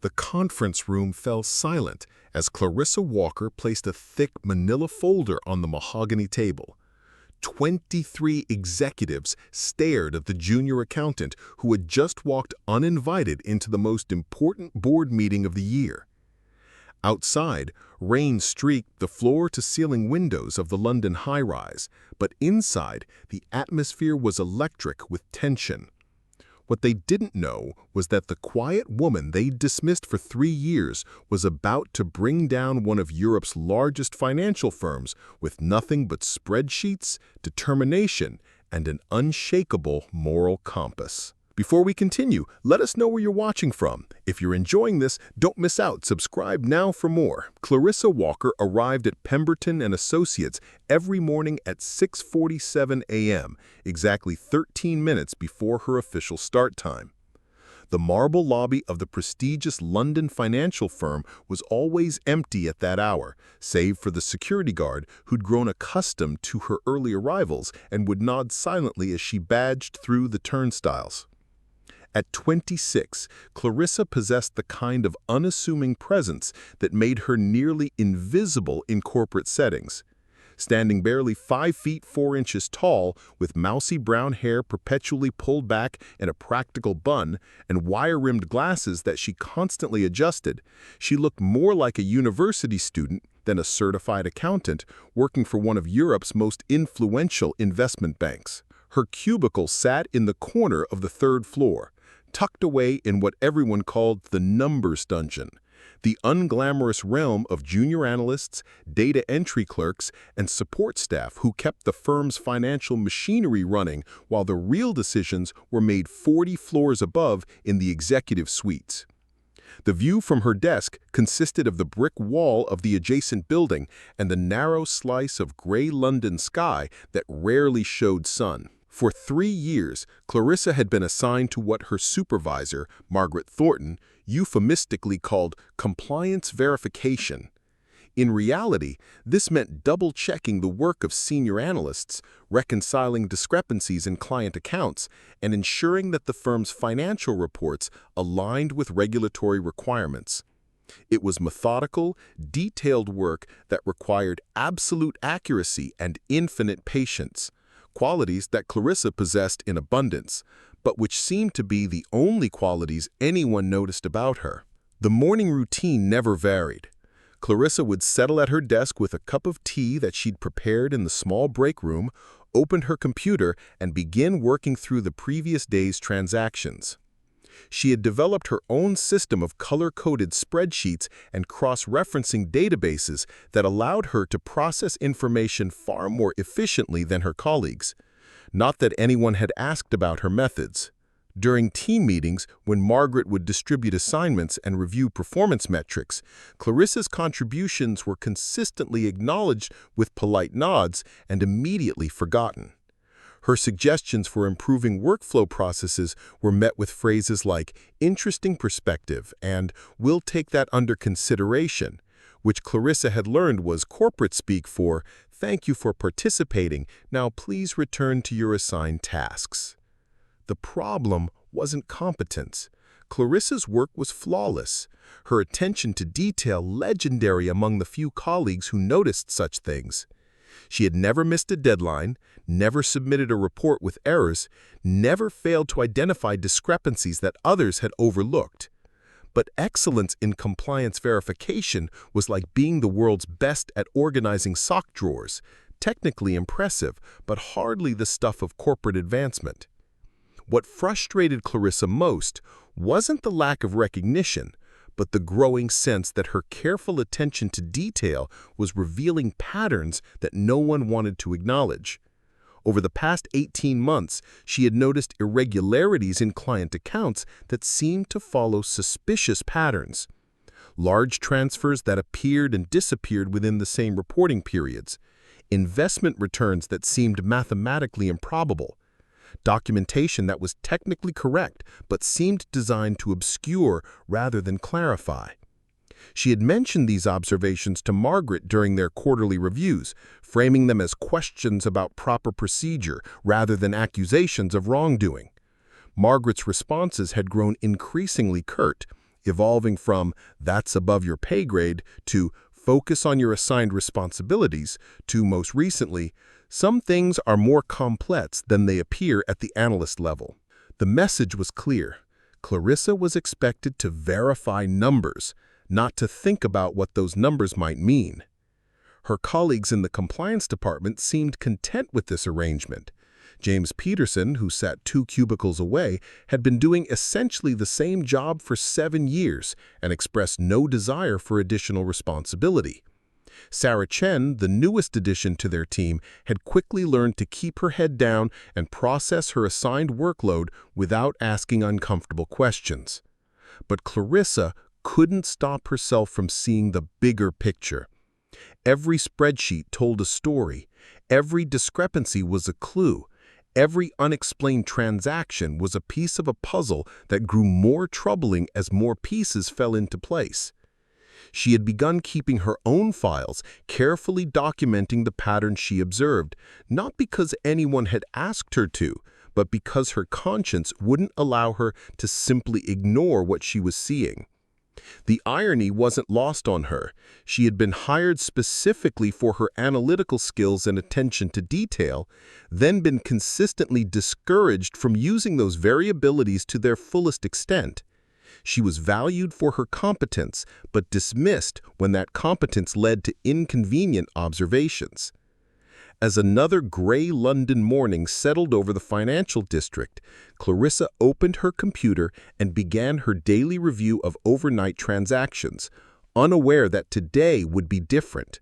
The conference room fell silent as Clarissa Walker placed a thick manila folder on the mahogany table. 23 executives stared at the junior accountant who had just walked uninvited into the most important board meeting of the year. Outside, rain streaked the floor-to-ceiling windows of the London high-rise, but inside, the atmosphere was electric with tension. What they didn't know was that the quiet woman they'd dismissed for 3 years was about to bring down one of Europe's largest financial firms with nothing but spreadsheets, determination, and an unshakable moral compass. Before we continue, let us know where you're watching from. If you're enjoying this, don't miss out. Subscribe now for more. Clarissa Walker arrived at Pemberton Associates every morning at 6:47 a.m., exactly 13 minutes before her official start time. The marble lobby of the prestigious London financial firm was always empty at that hour, save for the security guard who'd grown accustomed to her early arrivals and would nod silently as she badged through the turnstiles. At 26, Clarissa possessed the kind of unassuming presence that made her nearly invisible in corporate settings. Standing barely 5 feet 4 inches tall, with mousy brown hair perpetually pulled back in a practical bun and wire-rimmed glasses that she constantly adjusted, she looked more like a university student than a certified accountant working for one of Europe's most influential investment banks. Her cubicle sat in the corner of the 3rd floor, tucked away in what everyone called the numbers dungeon, the unglamorous realm of junior analysts, data entry clerks, and support staff who kept the firm's financial machinery running while the real decisions were made 40 floors above in the executive suites. The view from her desk consisted of the brick wall of the adjacent building and the narrow slice of gray London sky that rarely showed sun. For 3 years, Clarissa had been assigned to what her supervisor, Margaret Thornton, euphemistically called compliance verification. In reality, this meant double-checking the work of senior analysts, reconciling discrepancies in client accounts, and ensuring that the firm's financial reports aligned with regulatory requirements. It was methodical, detailed work that required absolute accuracy and infinite patience, qualities that Clarissa possessed in abundance, but which seemed to be the only qualities anyone noticed about her. The morning routine never varied. Clarissa would settle at her desk with a cup of tea that she'd prepared in the small break room, open her computer, and begin working through the previous day's transactions. She had developed her own system of color-coded spreadsheets and cross-referencing databases that allowed her to process information far more efficiently than her colleagues. Not that anyone had asked about her methods. During team meetings, when Margaret would distribute assignments and review performance metrics, Clarissa's contributions were consistently acknowledged with polite nods and immediately forgotten. Her suggestions for improving workflow processes were met with phrases like "interesting perspective" and "we'll take that under consideration," which Clarissa had learned was corporate speak for "thank you for participating, now please return to your assigned tasks." The problem wasn't competence. Clarissa's work was flawless, her attention to detail legendary among the few colleagues who noticed such things. She had never missed a deadline, never submitted a report with errors, never failed to identify discrepancies that others had overlooked. But excellence in compliance verification was like being the world's best at organizing sock drawers, technically impressive, but hardly the stuff of corporate advancement. What frustrated Clarissa most wasn't the lack of recognition, but the growing sense that her careful attention to detail was revealing patterns that no one wanted to acknowledge. Over the past 18 months, she had noticed irregularities in client accounts that seemed to follow suspicious patterns. Large transfers that appeared and disappeared within the same reporting periods. Investment returns that seemed mathematically improbable. Documentation that was technically correct but seemed designed to obscure rather than clarify. She had mentioned these observations to Margaret during their quarterly reviews, framing them as questions about proper procedure rather than accusations of wrongdoing. Margaret's responses had grown increasingly curt, evolving from "that's above your pay grade" to "focus on your assigned responsibilities" to, most recently, "some things are more complex than they appear at the analyst level." The message was clear. Clarissa was expected to verify numbers, not to think about what those numbers might mean. Her colleagues in the compliance department seemed content with this arrangement. James Peterson, who sat 2 cubicles away, had been doing essentially the same job for 7 years and expressed no desire for additional responsibility. Sarah Chen, the newest addition to their team, had quickly learned to keep her head down and process her assigned workload without asking uncomfortable questions. But Clarissa couldn't stop herself from seeing the bigger picture. Every spreadsheet told a story. Every discrepancy was a clue. Every unexplained transaction was a piece of a puzzle that grew more troubling as more pieces fell into place. She had begun keeping her own files, carefully documenting the patterns she observed, not because anyone had asked her to, but because her conscience wouldn't allow her to simply ignore what she was seeing. The irony wasn't lost on her. She had been hired specifically for her analytical skills and attention to detail, then been consistently discouraged from using those very abilities to their fullest extent. She was valued for her competence, but dismissed when that competence led to inconvenient observations. As another gray London morning settled over the financial district, Clarissa opened her computer and began her daily review of overnight transactions, unaware that today would be different.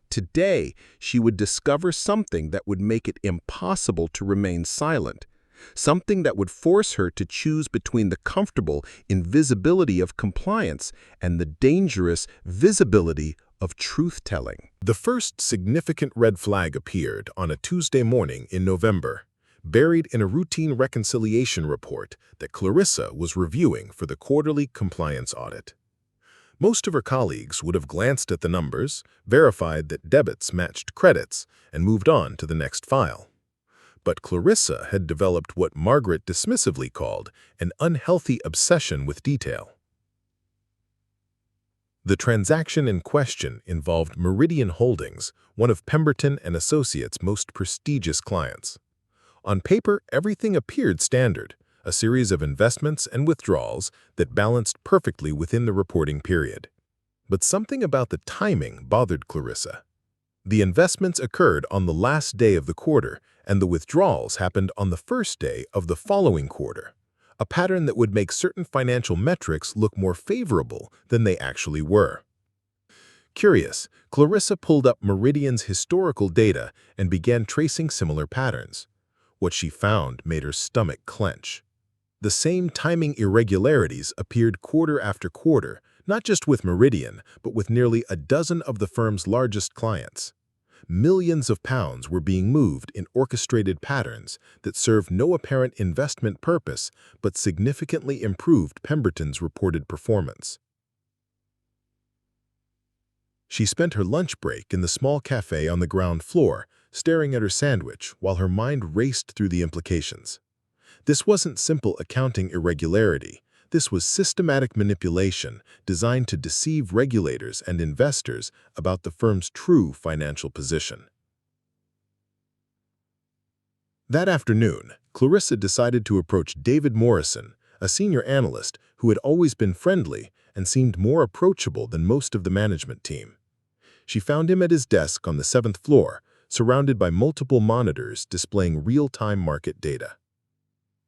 Today, she would discover something that would make it impossible to remain silent, something that would force her to choose between the comfortable invisibility of compliance and the dangerous visibility of truth-telling. The first significant red flag appeared on a Tuesday morning in November, buried in a routine reconciliation report that Clarissa was reviewing for the quarterly compliance audit. Most of her colleagues would have glanced at the numbers, verified that debits matched credits, and moved on to the next file. But Clarissa had developed what Margaret dismissively called an unhealthy obsession with detail. The transaction in question involved Meridian Holdings, one of Pemberton Associates' most prestigious clients. On paper, everything appeared standard, a series of investments and withdrawals that balanced perfectly within the reporting period. But something about the timing bothered Clarissa. The investments occurred on the last day of the quarter, and the withdrawals happened on the first day of the following quarter, a pattern that would make certain financial metrics look more favorable than they actually were. Curious, Clarissa pulled up Meridian's historical data and began tracing similar patterns. What she found made her stomach clench. The same timing irregularities appeared quarter after quarter, not just with Meridian, but with nearly a dozen of the firm's largest clients. Millions of pounds were being moved in orchestrated patterns that served no apparent investment purpose but significantly improved Pemberton's reported performance. She spent her lunch break in the small cafe on the ground floor, staring at her sandwich while her mind raced through the implications. This wasn't simple accounting irregularity. This was systematic manipulation designed to deceive regulators and investors about the firm's true financial position. That afternoon, Clarissa decided to approach David Morrison, a senior analyst who had always been friendly and seemed more approachable than most of the management team. She found him at his desk on the 7th floor, surrounded by multiple monitors displaying real-time market data.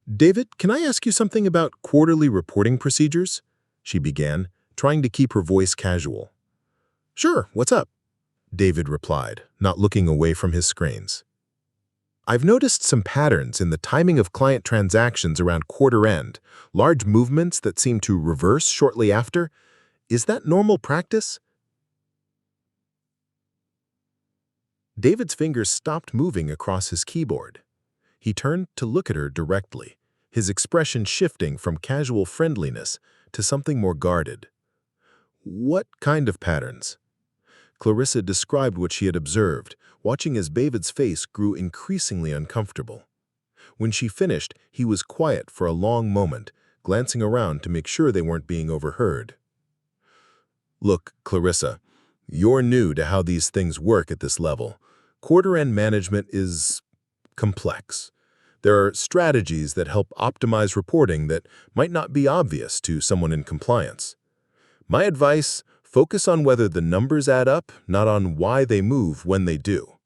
"David, can I ask you something about quarterly reporting procedures?" she began, trying to keep her voice casual. "Sure, what's up?" David replied, not looking away from his screens. "I've noticed some patterns in the timing of client transactions around quarter end, large movements that seem to reverse shortly after. Is that normal practice?" David's fingers stopped moving across his keyboard. He turned to look at her directly, his expression shifting from casual friendliness to something more guarded. "What kind of patterns?" Clarissa described what she had observed, watching as David's face grew increasingly uncomfortable. When she finished, he was quiet for a long moment, glancing around to make sure they weren't being overheard. "Look, Clarissa, you're new to how these things work at this level. Quarter-end management is complex. There are strategies that help optimize reporting that might not be obvious to someone in compliance. My advice, focus on whether the numbers add up, not on why they move when they do."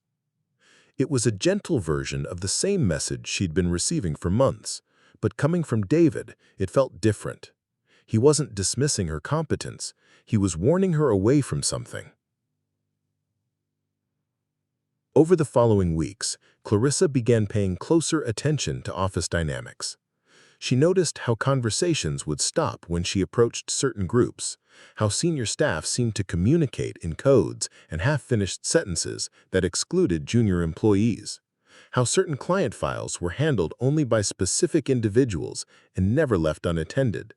It was a gentle version of the same message she'd been receiving for months, but coming from David, it felt different. He wasn't dismissing her competence, he was warning her away from something. Over the following weeks, Clarissa began paying closer attention to office dynamics. She noticed how conversations would stop when she approached certain groups, how senior staff seemed to communicate in codes and half-finished sentences that excluded junior employees, how certain client files were handled only by specific individuals and never left unattended.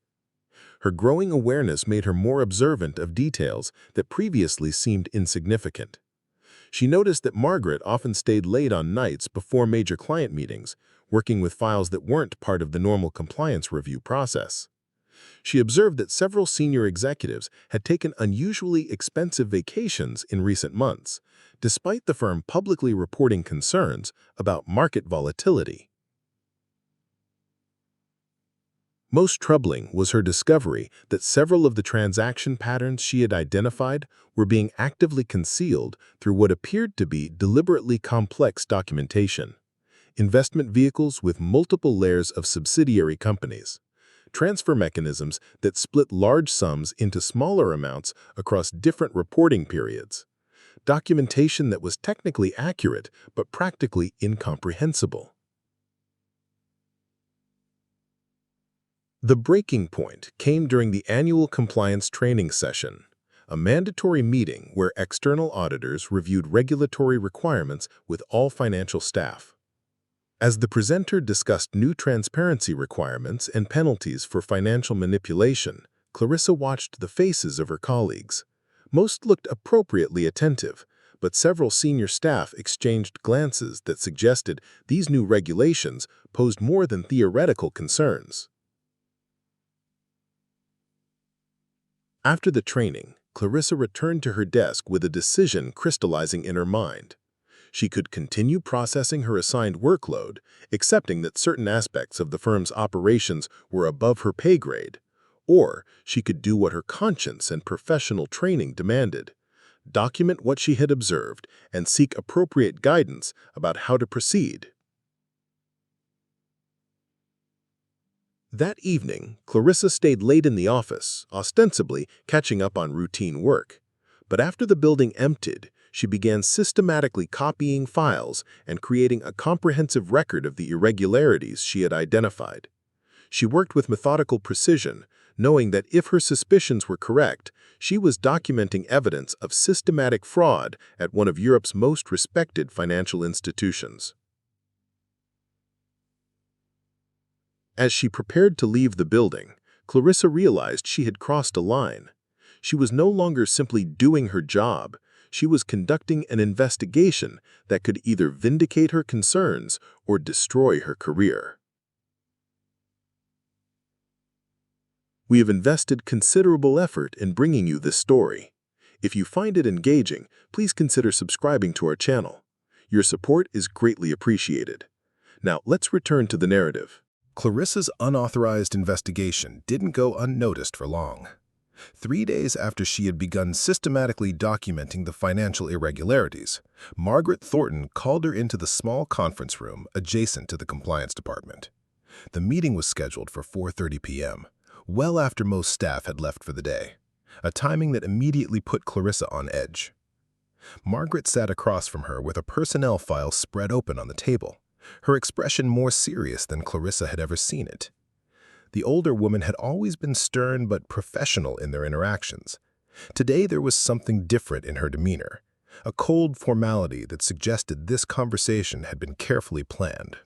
Her growing awareness made her more observant of details that previously seemed insignificant. She noticed that Margaret often stayed late on nights before major client meetings, working with files that weren't part of the normal compliance review process. She observed that several senior executives had taken unusually expensive vacations in recent months, despite the firm publicly reporting concerns about market volatility. Most troubling was her discovery that several of the transaction patterns she had identified were being actively concealed through what appeared to be deliberately complex documentation. Investment vehicles with multiple layers of subsidiary companies, transfer mechanisms that split large sums into smaller amounts across different reporting periods, documentation that was technically accurate but practically incomprehensible. The breaking point came during the annual compliance training session, a mandatory meeting where external auditors reviewed regulatory requirements with all financial staff. As the presenter discussed new transparency requirements and penalties for financial manipulation, Clarissa watched the faces of her colleagues. Most looked appropriately attentive, but several senior staff exchanged glances that suggested these new regulations posed more than theoretical concerns. After the training, Clarissa returned to her desk with a decision crystallizing in her mind. She could continue processing her assigned workload, accepting that certain aspects of the firm's operations were above her pay grade, or she could do what her conscience and professional training demanded, document what she had observed, and seek appropriate guidance about how to proceed. That evening, Clarissa stayed late in the office, ostensibly catching up on routine work. But after the building emptied, she began systematically copying files and creating a comprehensive record of the irregularities she had identified. She worked with methodical precision, knowing that if her suspicions were correct, she was documenting evidence of systematic fraud at one of Europe's most respected financial institutions. As she prepared to leave the building, Clarissa realized she had crossed a line. She was no longer simply doing her job. She was conducting an investigation that could either vindicate her concerns or destroy her career. We have invested considerable effort in bringing you this story. If you find it engaging, please consider subscribing to our channel. Your support is greatly appreciated. Now, let's return to the narrative. Clarissa's unauthorized investigation didn't go unnoticed for long. 3 days after she had begun systematically documenting the financial irregularities, Margaret Thornton called her into the small conference room adjacent to the compliance department. The meeting was scheduled for 4:30 p.m., well after most staff had left for the day, a timing that immediately put Clarissa on edge. Margaret sat across from her with a personnel file spread open on the table, her expression more serious than Clarissa had ever seen it. The older woman had always been stern but professional in their interactions. Today there was something different in her demeanor, a cold formality that suggested this conversation had been carefully planned.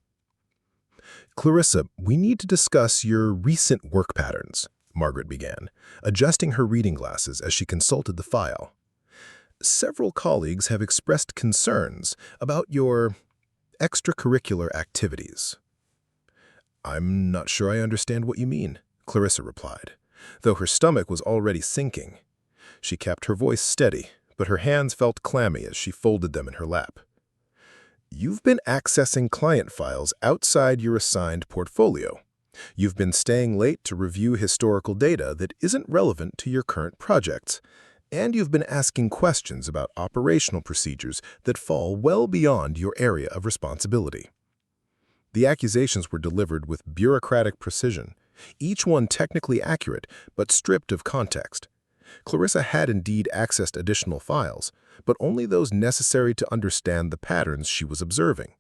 "Clarissa, we need to discuss your recent work patterns," Margaret began, adjusting her reading glasses as she consulted the file. "Several colleagues have expressed concerns about your extracurricular activities." "I'm not sure I understand what you mean," Clarissa replied, though her stomach was already sinking. She kept her voice steady, but her hands felt clammy as she folded them in her lap. You've been accessing client files outside your assigned portfolio. You've been staying late to review historical data that isn't relevant to your current projects, and you've been asking questions about operational procedures that fall well beyond your area of responsibility. The accusations were delivered with bureaucratic precision, each one technically accurate but stripped of context. Clarissa had indeed accessed additional files, but only those necessary to understand the patterns she was observing.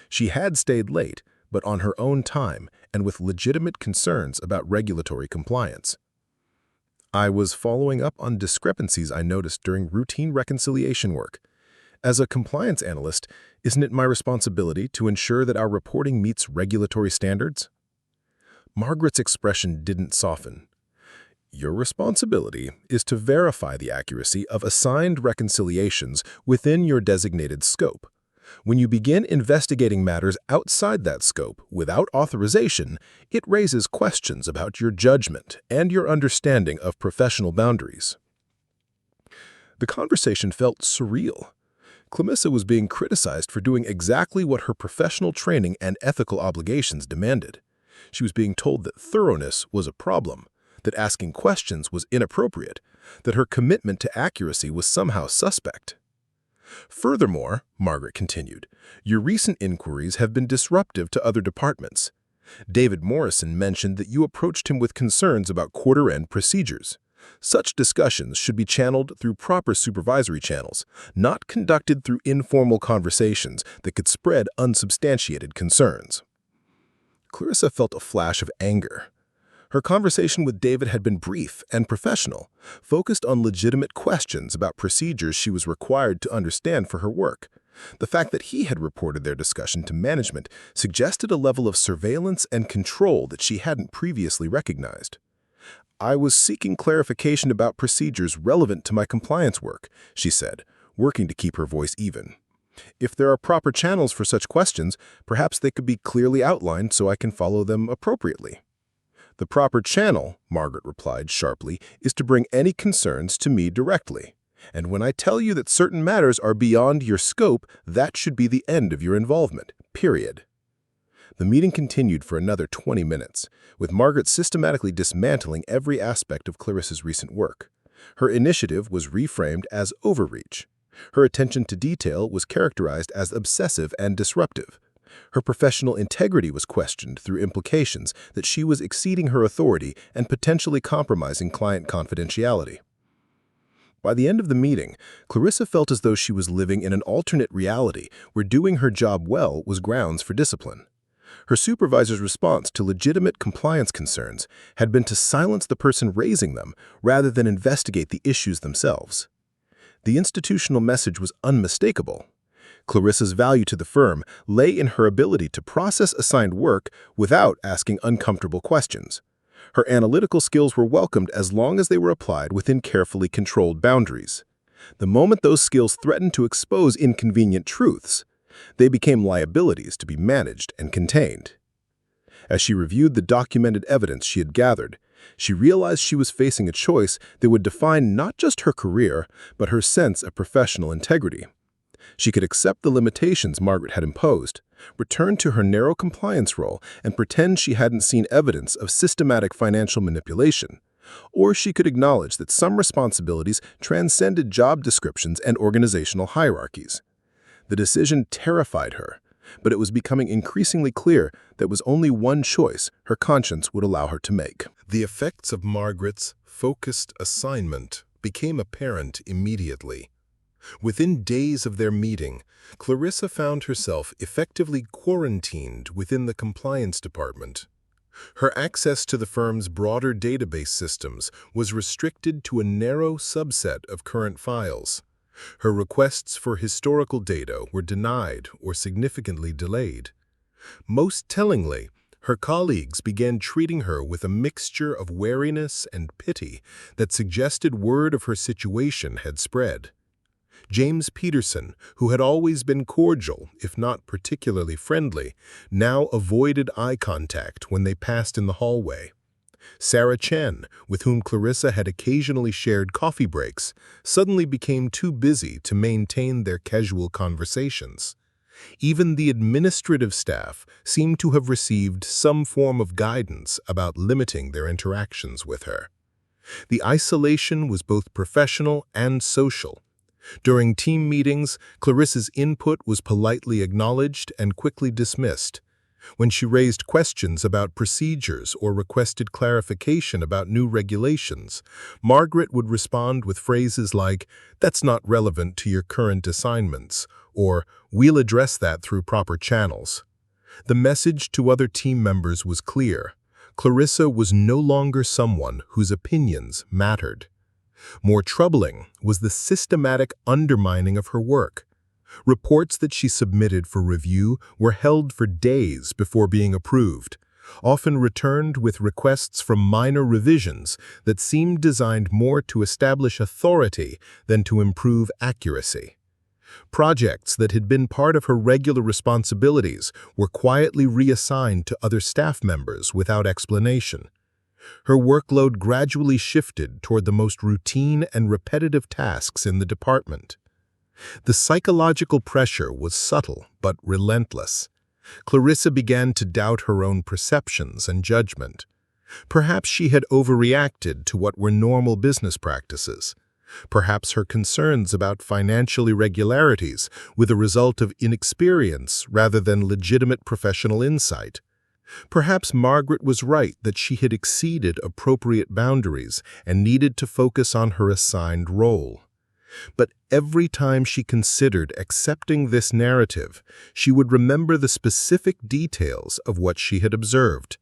She had stayed late, but on her own time and with legitimate concerns about regulatory compliance. I was following up on discrepancies I noticed during routine reconciliation work. As a compliance analyst, isn't it my responsibility to ensure that our reporting meets regulatory standards? Margaret's expression didn't soften. Your responsibility is to verify the accuracy of assigned reconciliations within your designated scope. When you begin investigating matters outside that scope without authorization, it raises questions about your judgment and your understanding of professional boundaries. The conversation felt surreal. Clarissa was being criticized for doing exactly what her professional training and ethical obligations demanded. She was being told that thoroughness was a problem, that asking questions was inappropriate, that her commitment to accuracy was somehow suspect. Furthermore, Margaret continued, your recent inquiries have been disruptive to other departments. David Morrison mentioned that you approached him with concerns about quarter-end procedures. Such discussions should be channeled through proper supervisory channels, not conducted through informal conversations that could spread unsubstantiated concerns. Clarissa felt a flash of anger. Her conversation with David had been brief and professional, focused on legitimate questions about procedures she was required to understand for her work. The fact that he had reported their discussion to management suggested a level of surveillance and control that she hadn't previously recognized. I was seeking clarification about procedures relevant to my compliance work, she said, working to keep her voice even. If there are proper channels for such questions, perhaps they could be clearly outlined so I can follow them appropriately. The proper channel, Margaret replied sharply, is to bring any concerns to me directly. And when I tell you that certain matters are beyond your scope, that should be the end of your involvement, period. The meeting continued for another 20 minutes, with Margaret systematically dismantling every aspect of Clarissa's recent work. Her initiative was reframed as overreach. Her attention to detail was characterized as obsessive and disruptive. Her professional integrity was questioned through implications that she was exceeding her authority and potentially compromising client confidentiality. By the end of the meeting, Clarissa felt as though she was living in an alternate reality where doing her job well was grounds for discipline. Her supervisor's response to legitimate compliance concerns had been to silence the person raising them rather than investigate the issues themselves. The institutional message was unmistakable. Clarissa's value to the firm lay in her ability to process assigned work without asking uncomfortable questions. Her analytical skills were welcomed as long as they were applied within carefully controlled boundaries. The moment those skills threatened to expose inconvenient truths, they became liabilities to be managed and contained. As she reviewed the documented evidence she had gathered, she realized she was facing a choice that would define not just her career, but her sense of professional integrity. She could accept the limitations Margaret had imposed, return to her narrow compliance role, and pretend she hadn't seen evidence of systematic financial manipulation. Or she could acknowledge that some responsibilities transcended job descriptions and organizational hierarchies. The decision terrified her, but it was becoming increasingly clear that was only one choice her conscience would allow her to make. The effects of Margaret's focused assignment became apparent immediately. Within days of their meeting, Clarissa found herself effectively quarantined within the compliance department. Her access to the firm's broader database systems was restricted to a narrow subset of current files. Her requests for historical data were denied or significantly delayed. Most tellingly, her colleagues began treating her with a mixture of wariness and pity that suggested word of her situation had spread. James Peterson, who had always been cordial, if not particularly friendly, now avoided eye contact when they passed in the hallway. Sarah Chen, with whom Clarissa had occasionally shared coffee breaks, suddenly became too busy to maintain their casual conversations. Even the administrative staff seemed to have received some form of guidance about limiting their interactions with her. The isolation was both professional and social. During team meetings, Clarissa's input was politely acknowledged and quickly dismissed. When she raised questions about procedures or requested clarification about new regulations, Margaret would respond with phrases like, "That's not relevant to your current assignments," or "We'll address that through proper channels." The message to other team members was clear. Clarissa was no longer someone whose opinions mattered. More troubling was the systematic undermining of her work. Reports that she submitted for review were held for days before being approved, often returned with requests for minor revisions that seemed designed more to establish authority than to improve accuracy. Projects that had been part of her regular responsibilities were quietly reassigned to other staff members without explanation. Her workload gradually shifted toward the most routine and repetitive tasks in the department. The psychological pressure was subtle but relentless. Clarissa began to doubt her own perceptions and judgment. Perhaps she had overreacted to what were normal business practices. Perhaps her concerns about financial irregularities were the result of inexperience rather than legitimate professional insight. Perhaps Margaret was right that she had exceeded appropriate boundaries and needed to focus on her assigned role. But every time she considered accepting this narrative, she would remember the specific details of what she had observed.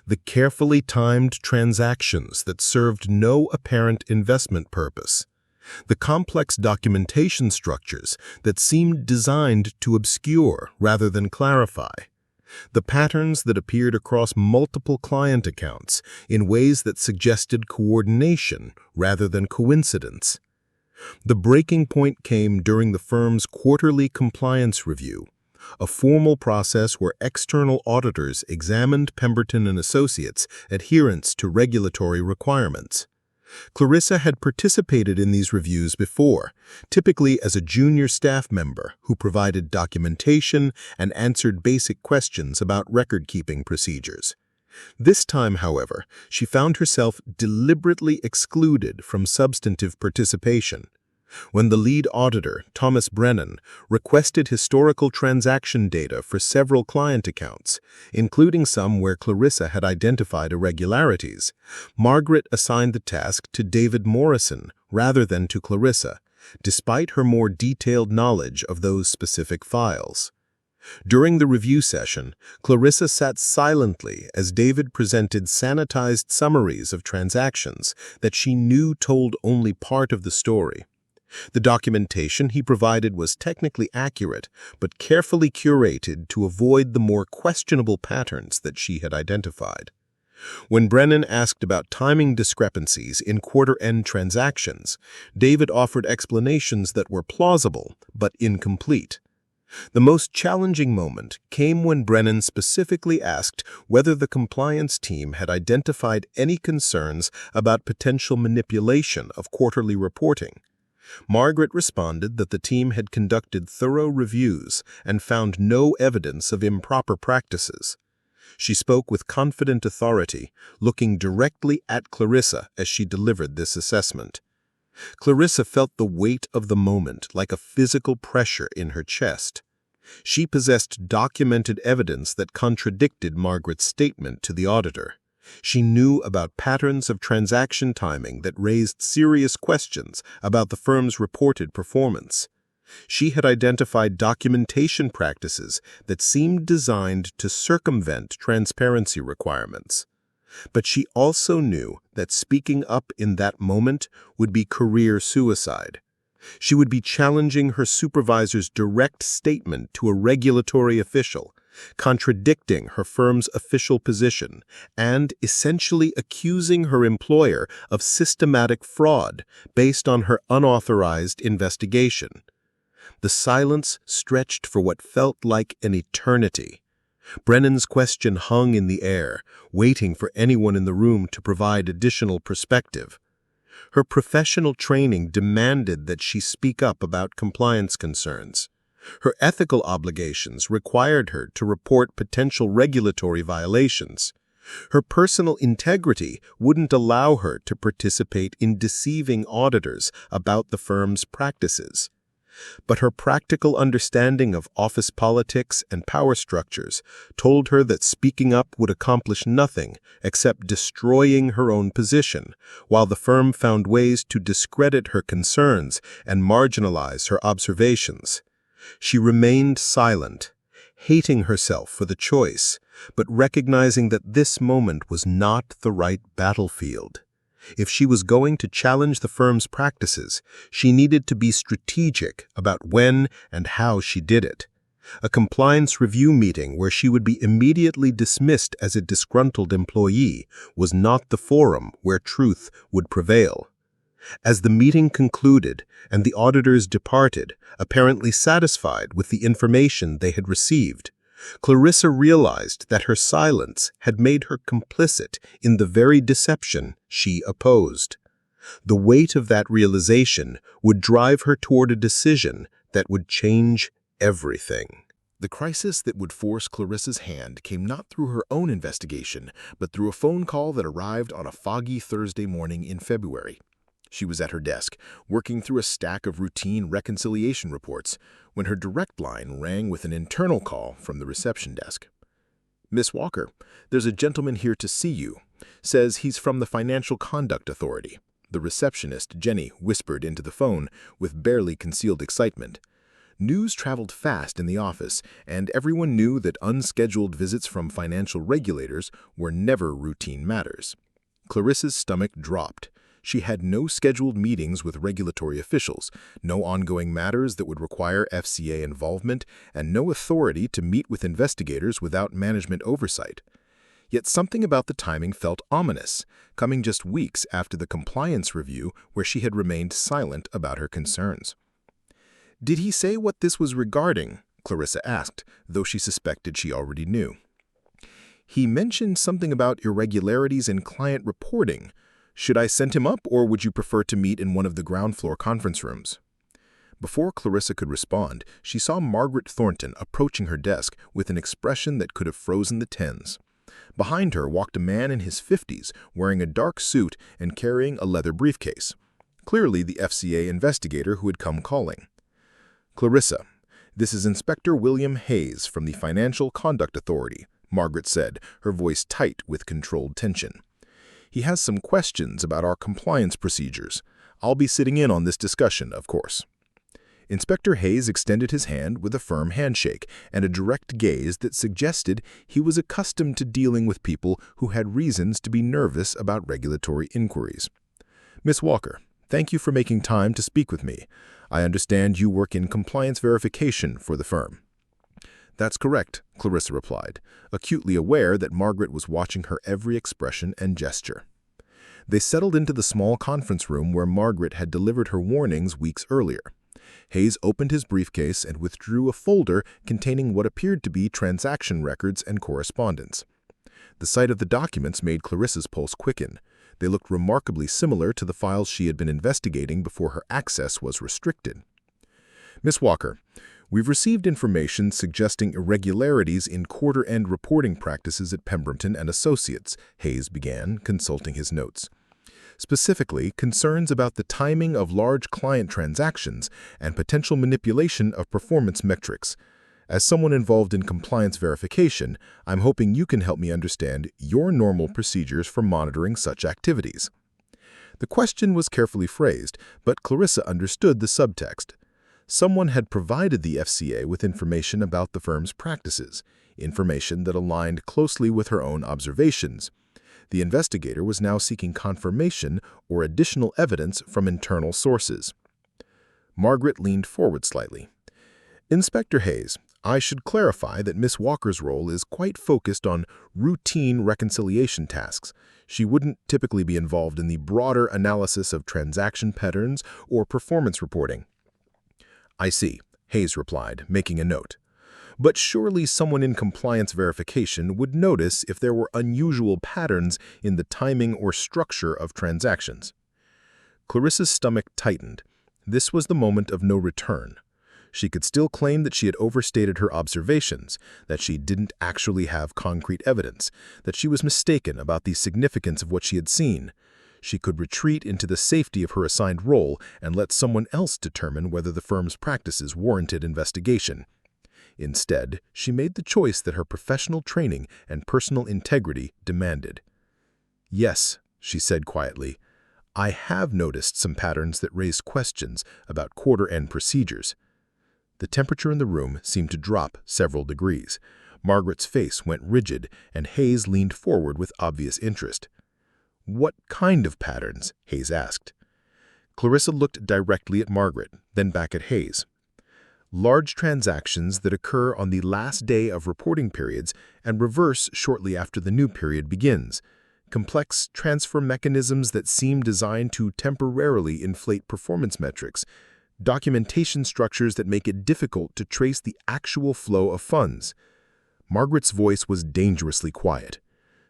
The carefully timed transactions that served no apparent investment purpose. The complex documentation structures that seemed designed to obscure rather than clarify. The patterns that appeared across multiple client accounts in ways that suggested coordination rather than coincidence. The breaking point came during the firm's quarterly compliance review, a formal process where external auditors examined Pemberton Associates' adherence to regulatory requirements. Clarissa had participated in these reviews before, typically as a junior staff member who provided documentation and answered basic questions about record-keeping procedures. This time, however, she found herself deliberately excluded from substantive participation. When the lead auditor, Thomas Brennan, requested historical transaction data for several client accounts, including some where Clarissa had identified irregularities, Margaret assigned the task to David Morrison rather than to Clarissa, despite her more detailed knowledge of those specific files. During the review session, Clarissa sat silently as David presented sanitized summaries of transactions that she knew told only part of the story. The documentation he provided was technically accurate, but carefully curated to avoid the more questionable patterns that she had identified. When Brennan asked about timing discrepancies in quarter-end transactions, David offered explanations that were plausible but incomplete. The most challenging moment came when Brennan specifically asked whether the compliance team had identified any concerns about potential manipulation of quarterly reporting. Margaret responded that the team had conducted thorough reviews and found no evidence of improper practices. She spoke with confident authority, looking directly at Clarissa as she delivered this assessment. Clarissa felt the weight of the moment like a physical pressure in her chest. She possessed documented evidence that contradicted Margaret's statement to the auditor. She knew about patterns of transaction timing that raised serious questions about the firm's reported performance. She had identified documentation practices that seemed designed to circumvent transparency requirements. But she also knew that speaking up in that moment would be career suicide. She would be challenging her supervisor's direct statement to a regulatory official, contradicting her firm's official position, and essentially accusing her employer of systematic fraud based on her unauthorized investigation. The silence stretched for what felt like an eternity. Brennan's question hung in the air, waiting for anyone in the room to provide additional perspective. Her professional training demanded that she speak up about compliance concerns. Her ethical obligations required her to report potential regulatory violations. Her personal integrity wouldn't allow her to participate in deceiving auditors about the firm's practices. But her practical understanding of office politics and power structures told her that speaking up would accomplish nothing except destroying her own position, while the firm found ways to discredit her concerns and marginalize her observations. She remained silent, hating herself for the choice, but recognizing that this moment was not the right battlefield. If she was going to challenge the firm's practices, she needed to be strategic about when and how she did it. A compliance review meeting where she would be immediately dismissed as a disgruntled employee was not the forum where truth would prevail. As the meeting concluded and the auditors departed, apparently satisfied with the information they had received, Clarissa realized that her silence had made her complicit in the very deception she opposed. The weight of that realization would drive her toward a decision that would change everything. The crisis that would force Clarissa's hand came not through her own investigation, but through a phone call that arrived on a foggy Thursday morning in February. She was at her desk, working through a stack of routine reconciliation reports, when her direct line rang with an internal call from the reception desk. "Miss Walker, there's a gentleman here to see you. Says he's from the Financial Conduct Authority," the receptionist, Jenny, whispered into the phone with barely concealed excitement. News traveled fast in the office, and everyone knew that unscheduled visits from financial regulators were never routine matters. Clarissa's stomach dropped. She had no scheduled meetings with regulatory officials, no ongoing matters that would require FCA involvement, and no authority to meet with investigators without management oversight. Yet something about the timing felt ominous, coming just weeks after the compliance review where she had remained silent about her concerns. "Did he say what this was regarding?" Clarissa asked, though she suspected she already knew. "He mentioned something about irregularities in client reporting. Should I send him up, or would you prefer to meet in one of the ground floor conference rooms?" Before Clarissa could respond, she saw Margaret Thornton approaching her desk with an expression that could have frozen the tens. Behind her walked a man in his 50s, wearing a dark suit and carrying a leather briefcase. Clearly the FCA investigator who had come calling. "Clarissa, this is Inspector William Hayes from the Financial Conduct Authority," Margaret said, her voice tight with controlled tension. "He has some questions about our compliance procedures. I'll be sitting in on this discussion, of course." Inspector Hayes extended his hand with a firm handshake and a direct gaze that suggested he was accustomed to dealing with people who had reasons to be nervous about regulatory inquiries. "Miss Walker, thank you for making time to speak with me. I understand you work in compliance verification for the firm." "That's correct," Clarissa replied, acutely aware that Margaret was watching her every expression and gesture. They settled into the small conference room where Margaret had delivered her warnings weeks earlier. Hayes opened his briefcase and withdrew a folder containing what appeared to be transaction records and correspondence. The sight of the documents made Clarissa's pulse quicken. They looked remarkably similar to the files she had been investigating before her access was restricted. "Miss Walker, we've received information suggesting irregularities in quarter-end reporting practices at Pemberton Associates," Hayes began, consulting his notes. "Specifically, concerns about the timing of large client transactions and potential manipulation of performance metrics. As someone involved in compliance verification, I'm hoping you can help me understand your normal procedures for monitoring such activities." The question was carefully phrased, but Clarissa understood the subtext. Someone had provided the FCA with information about the firm's practices, information that aligned closely with her own observations. The investigator was now seeking confirmation or additional evidence from internal sources. Margaret leaned forward slightly. "Inspector Hayes, I should clarify that Miss Walker's role is quite focused on routine reconciliation tasks. She wouldn't typically be involved in the broader analysis of transaction patterns or performance reporting." "I see," Hayes replied, making a note. but surely someone in compliance verification would notice if there were unusual patterns in the timing or structure of transactions. Clarissa's stomach tightened. This was the moment of no return. She could still claim that she had overstated her observations, that she didn't actually have concrete evidence, that she was mistaken about the significance of what she had seen. She could retreat into the safety of her assigned role and let someone else determine whether the firm's practices warranted investigation. Instead, she made the choice that her professional training and personal integrity demanded. "Yes," she said quietly, "I have noticed some patterns that raise questions about quarter-end procedures." The temperature in the room seemed to drop several degrees. Margaret's face went rigid, and Hayes leaned forward with obvious interest. "What kind of patterns?" Hayes asked. Clarissa looked directly at Margaret, then back at Hayes. "Large transactions that occur on the last day of reporting periods and reverse shortly after the new period begins. Complex transfer mechanisms that seem designed to temporarily inflate performance metrics. Documentation structures that make it difficult to trace the actual flow of funds." Margaret's voice was dangerously quiet.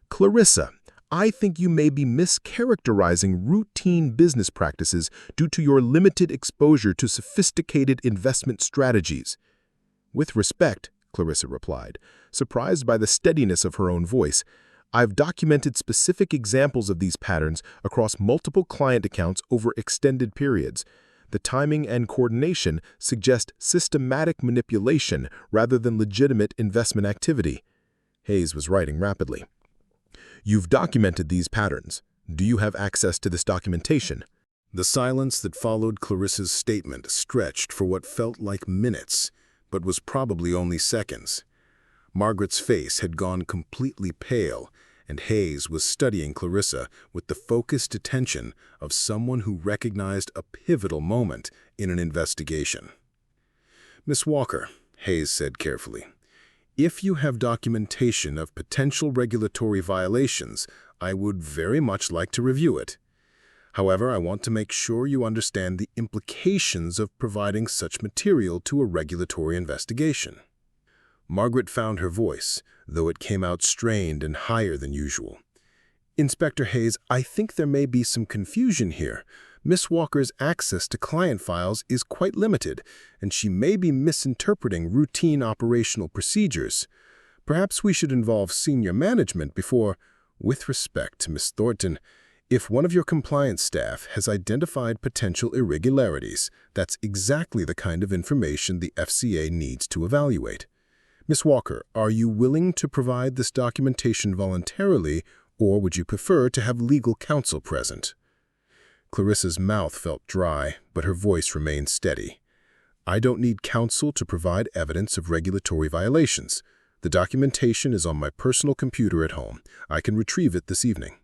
"Clarissa, I think you may be mischaracterizing routine business practices due to your limited exposure to sophisticated investment strategies." "With respect," Clarissa replied, surprised by the steadiness of her own voice, "I've documented specific examples of these patterns across multiple client accounts over extended periods. The timing and coordination suggest systematic manipulation rather than legitimate investment activity." Hayes was writing rapidly. "You've documented these patterns. Do you have access to this documentation?" The silence that followed Clarissa's statement stretched for what felt like minutes, but was probably only seconds. Margaret's face had gone completely pale, and Hayes was studying Clarissa with the focused attention of someone who recognized a pivotal moment in an investigation. "Miss Walker," Hayes said carefully, "if you have documentation of potential regulatory violations, I would very much like to review it. However, I want to make sure you understand the implications of providing such material to a regulatory investigation." Margaret found her voice, though it came out strained and higher than usual. "Inspector Hayes, I think there may be some confusion here. Miss Walker's access to client files is quite limited, and she may be misinterpreting routine operational procedures. Perhaps we should involve senior management before—" "With respect to Miss Thornton, if one of your compliance staff has identified potential irregularities, that's exactly the kind of information the FCA needs to evaluate. Miss Walker, are you willing to provide this documentation voluntarily, or would you prefer to have legal counsel present?" Clarissa's mouth felt dry, but her voice remained steady. "I don't need counsel to provide evidence of regulatory violations. The documentation is on my personal computer at home. I can retrieve it this evening."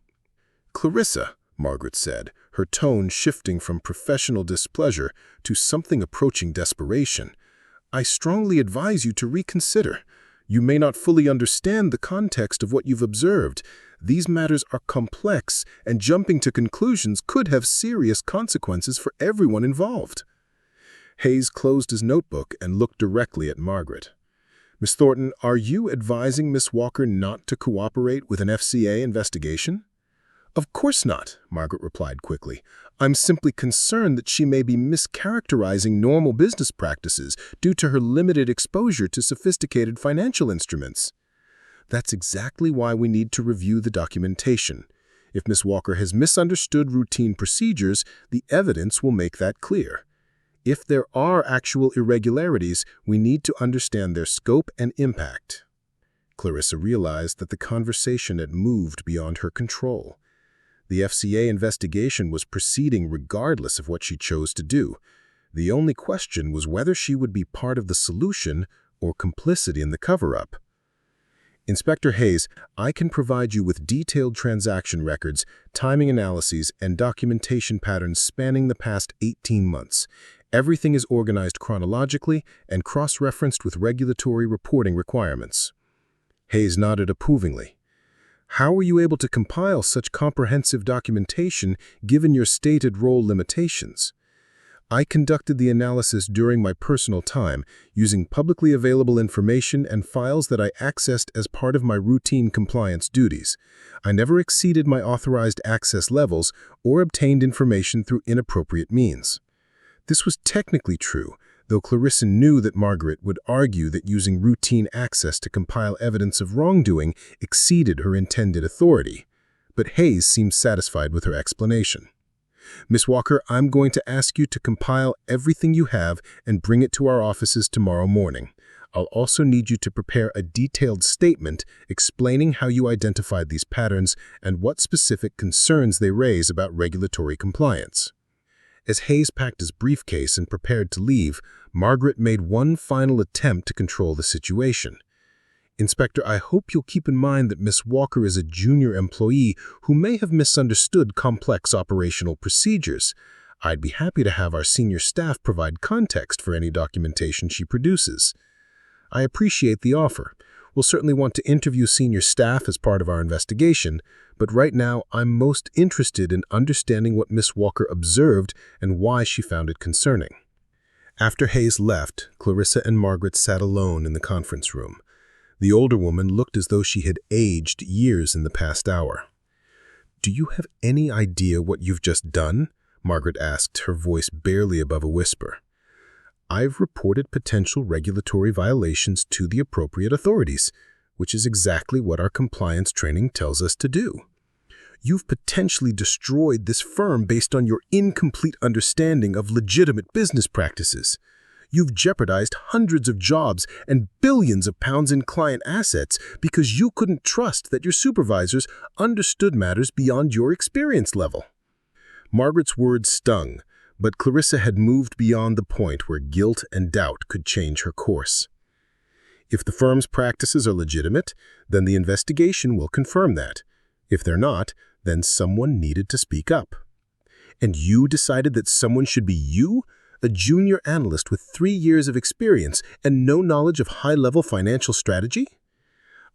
"Clarissa," Margaret said, her tone shifting from professional displeasure to something approaching desperation, "I strongly advise you to reconsider. You may not fully understand the context of what you've observed. These matters are complex, and jumping to conclusions could have serious consequences for everyone involved." Hayes closed his notebook and looked directly at Margaret. "Miss Thornton, are you advising Miss Walker not to cooperate with an FCA investigation?" "Of course not," Margaret replied quickly. "I'm simply concerned that she may be mischaracterizing normal business practices due to her limited exposure to sophisticated financial instruments." "That's exactly why we need to review the documentation. If Miss Walker has misunderstood routine procedures, the evidence will make that clear. If there are actual irregularities, we need to understand their scope and impact." Clarissa realized that the conversation had moved beyond her control. The FCA investigation was proceeding regardless of what she chose to do. The only question was whether she would be part of the solution or complicity in the cover-up. "Inspector Hayes, I can provide you with detailed transaction records, timing analyses, and documentation patterns spanning the past 18 months. Everything is organized chronologically and cross-referenced with regulatory reporting requirements." Hayes nodded approvingly. "How were you able to compile such comprehensive documentation given your stated role limitations?" I conducted the analysis during my personal time, using publicly available information and files that I accessed as part of my routine compliance duties. I never exceeded my authorized access levels or obtained information through inappropriate means. This was technically true, though Clarissa knew that Margaret would argue that using routine access to compile evidence of wrongdoing exceeded her intended authority. But Hayes seemed satisfied with her explanation. Miss Walker, I'm going to ask you to compile everything you have and bring it to our offices tomorrow morning. I'll also need you to prepare a detailed statement explaining how you identified these patterns and what specific concerns they raise about regulatory compliance. As Hayes packed his briefcase and prepared to leave, Margaret made one final attempt to control the situation. Inspector, I hope you'll keep in mind that Miss Walker is a junior employee who may have misunderstood complex operational procedures. I'd be happy to have our senior staff provide context for any documentation she produces. I appreciate the offer. We'll certainly want to interview senior staff as part of our investigation, but right now I'm most interested in understanding what Miss Walker observed and why she found it concerning. After Hayes left, Clarissa and Margaret sat alone in the conference room. The older woman looked as though she had aged years in the past hour. "Do you have any idea what you've just done?" Margaret asked, her voice barely above a whisper. "I've reported potential regulatory violations to the appropriate authorities, which is exactly what our compliance training tells us to do. You've potentially destroyed this firm based on your incomplete understanding of legitimate business practices. You've jeopardized hundreds of jobs and billions of pounds in client assets because you couldn't trust that your supervisors understood matters beyond your experience level." Margaret's words stung, but Clarissa had moved beyond the point where guilt and doubt could change her course. If the firm's practices are legitimate, then the investigation will confirm that. If they're not, then someone needed to speak up. And you decided that someone should be you? A junior analyst with 3 years of experience and no knowledge of high-level financial strategy?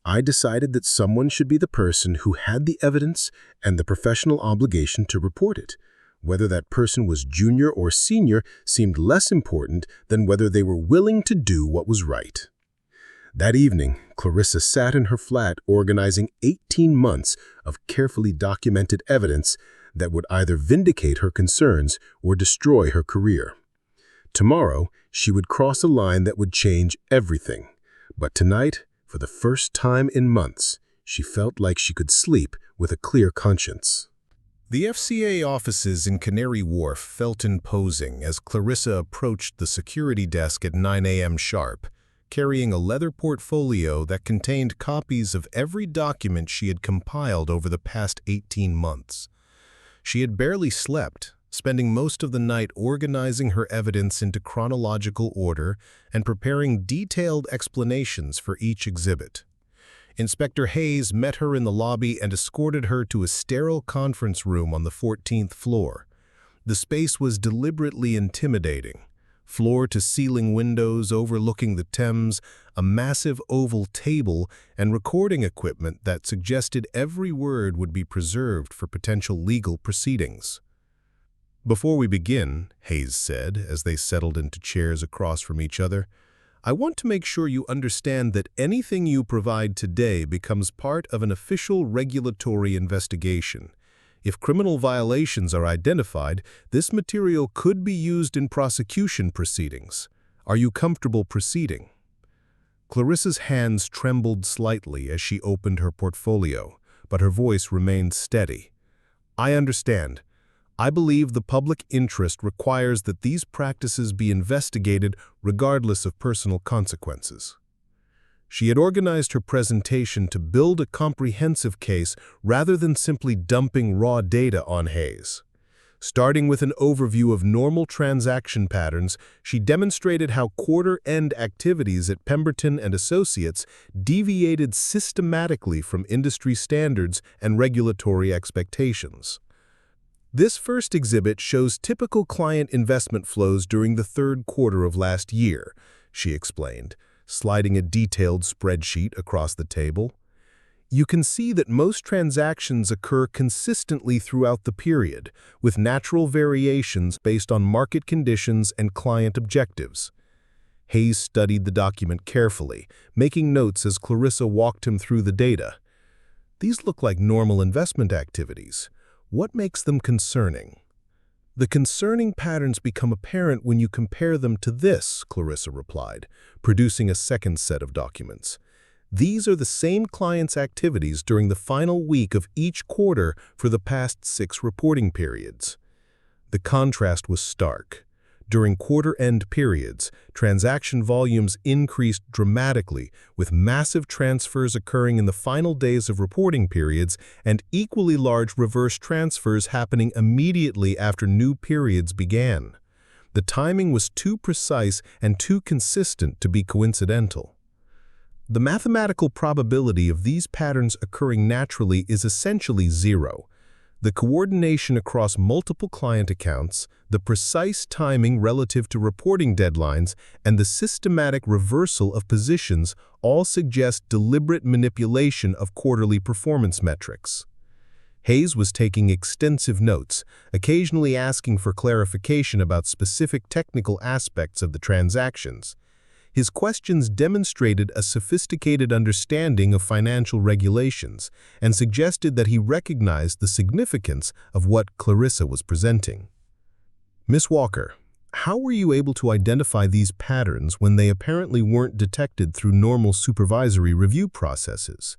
I decided that someone should be the person who had the evidence and the professional obligation to report it. Whether that person was junior or senior seemed less important than whether they were willing to do what was right. That evening, Clarissa sat in her flat organizing 18 months of carefully documented evidence that would either vindicate her concerns or destroy her career. Tomorrow, she would cross a line that would change everything. But tonight, for the first time in months, she felt like she could sleep with a clear conscience. The FCA offices in Canary Wharf felt imposing as Clarissa approached the security desk at 9 a.m. sharp, carrying a leather portfolio that contained copies of every document she had compiled over the past 18 months. She had barely slept, spending most of the night organizing her evidence into chronological order and preparing detailed explanations for each exhibit. Inspector Hayes met her in the lobby and escorted her to a sterile conference room on the 14th floor. The space was deliberately intimidating. Floor-to-ceiling windows overlooking the Thames, a massive oval table, and recording equipment that suggested every word would be preserved for potential legal proceedings. "Before we begin," Hayes said, as they settled into chairs across from each other, "I want to make sure you understand that anything you provide today becomes part of an official regulatory investigation. If criminal violations are identified, this material could be used in prosecution proceedings. Are you comfortable proceeding?" Clarissa's hands trembled slightly as she opened her portfolio, but her voice remained steady. "I understand. I believe the public interest requires that these practices be investigated regardless of personal consequences." She had organized her presentation to build a comprehensive case rather than simply dumping raw data on Hayes. Starting with an overview of normal transaction patterns, she demonstrated how quarter-end activities at Pemberton Associates deviated systematically from industry standards and regulatory expectations. This first exhibit shows typical client investment flows during the third quarter of last year, she explained, sliding a detailed spreadsheet across the table. You can see that most transactions occur consistently throughout the period, with natural variations based on market conditions and client objectives. Hayes studied the document carefully, making notes as Clarissa walked him through the data. These look like normal investment activities. What makes them concerning? The concerning patterns become apparent when you compare them to this, Clarissa replied, producing a second set of documents. These are the same client's activities during the final week of each quarter for the past 6 reporting periods. The contrast was stark. During quarter-end periods, transaction volumes increased dramatically, with massive transfers occurring in the final days of reporting periods and equally large reverse transfers happening immediately after new periods began. The timing was too precise and too consistent to be coincidental. The mathematical probability of these patterns occurring naturally is essentially zero. The coordination across multiple client accounts, the precise timing relative to reporting deadlines, and the systematic reversal of positions all suggest deliberate manipulation of quarterly performance metrics. Hayes was taking extensive notes, occasionally asking for clarification about specific technical aspects of the transactions. His questions demonstrated a sophisticated understanding of financial regulations and suggested that he recognized the significance of what Clarissa was presenting. Ms. Walker, how were you able to identify these patterns when they apparently weren't detected through normal supervisory review processes?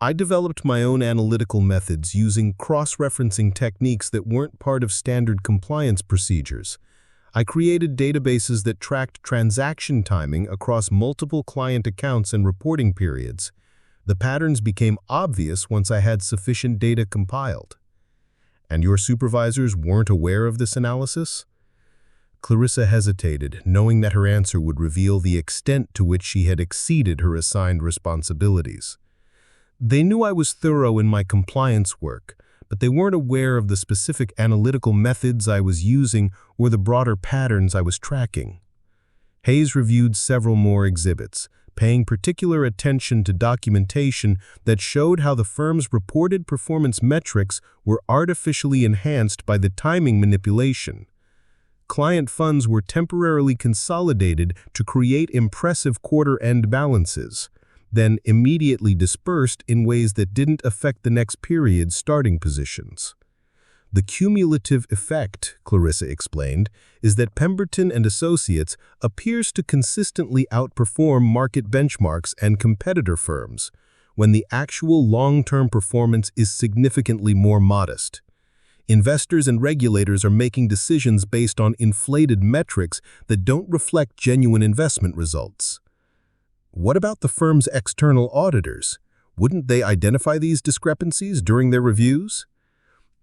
I developed my own analytical methods using cross-referencing techniques that weren't part of standard compliance procedures. I created databases that tracked transaction timing across multiple client accounts and reporting periods. The patterns became obvious once I had sufficient data compiled. And your supervisors weren't aware of this analysis? Clarissa hesitated, knowing that her answer would reveal the extent to which she had exceeded her assigned responsibilities. They knew I was thorough in my compliance work, but they weren't aware of the specific analytical methods I was using or the broader patterns I was tracking. Hayes reviewed several more exhibits, paying particular attention to documentation that showed how the firm's reported performance metrics were artificially enhanced by the timing manipulation. Client funds were temporarily consolidated to create impressive quarter-end balances, then immediately dispersed in ways that didn't affect the next period's starting positions. The cumulative effect, Clarissa explained, is that Pemberton Associates appears to consistently outperform market benchmarks and competitor firms, when the actual long-term performance is significantly more modest. Investors and regulators are making decisions based on inflated metrics that don't reflect genuine investment results. What about the firm's external auditors? Wouldn't they identify these discrepancies during their reviews?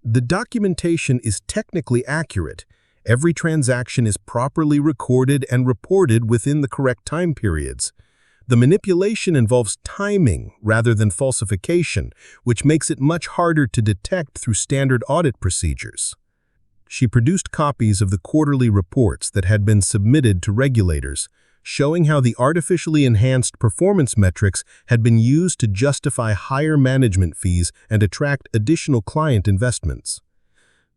The documentation is technically accurate. Every transaction is properly recorded and reported within the correct time periods. The manipulation involves timing rather than falsification, which makes it much harder to detect through standard audit procedures. She produced copies of the quarterly reports that had been submitted to regulators, showing how the artificially enhanced performance metrics had been used to justify higher management fees and attract additional client investments.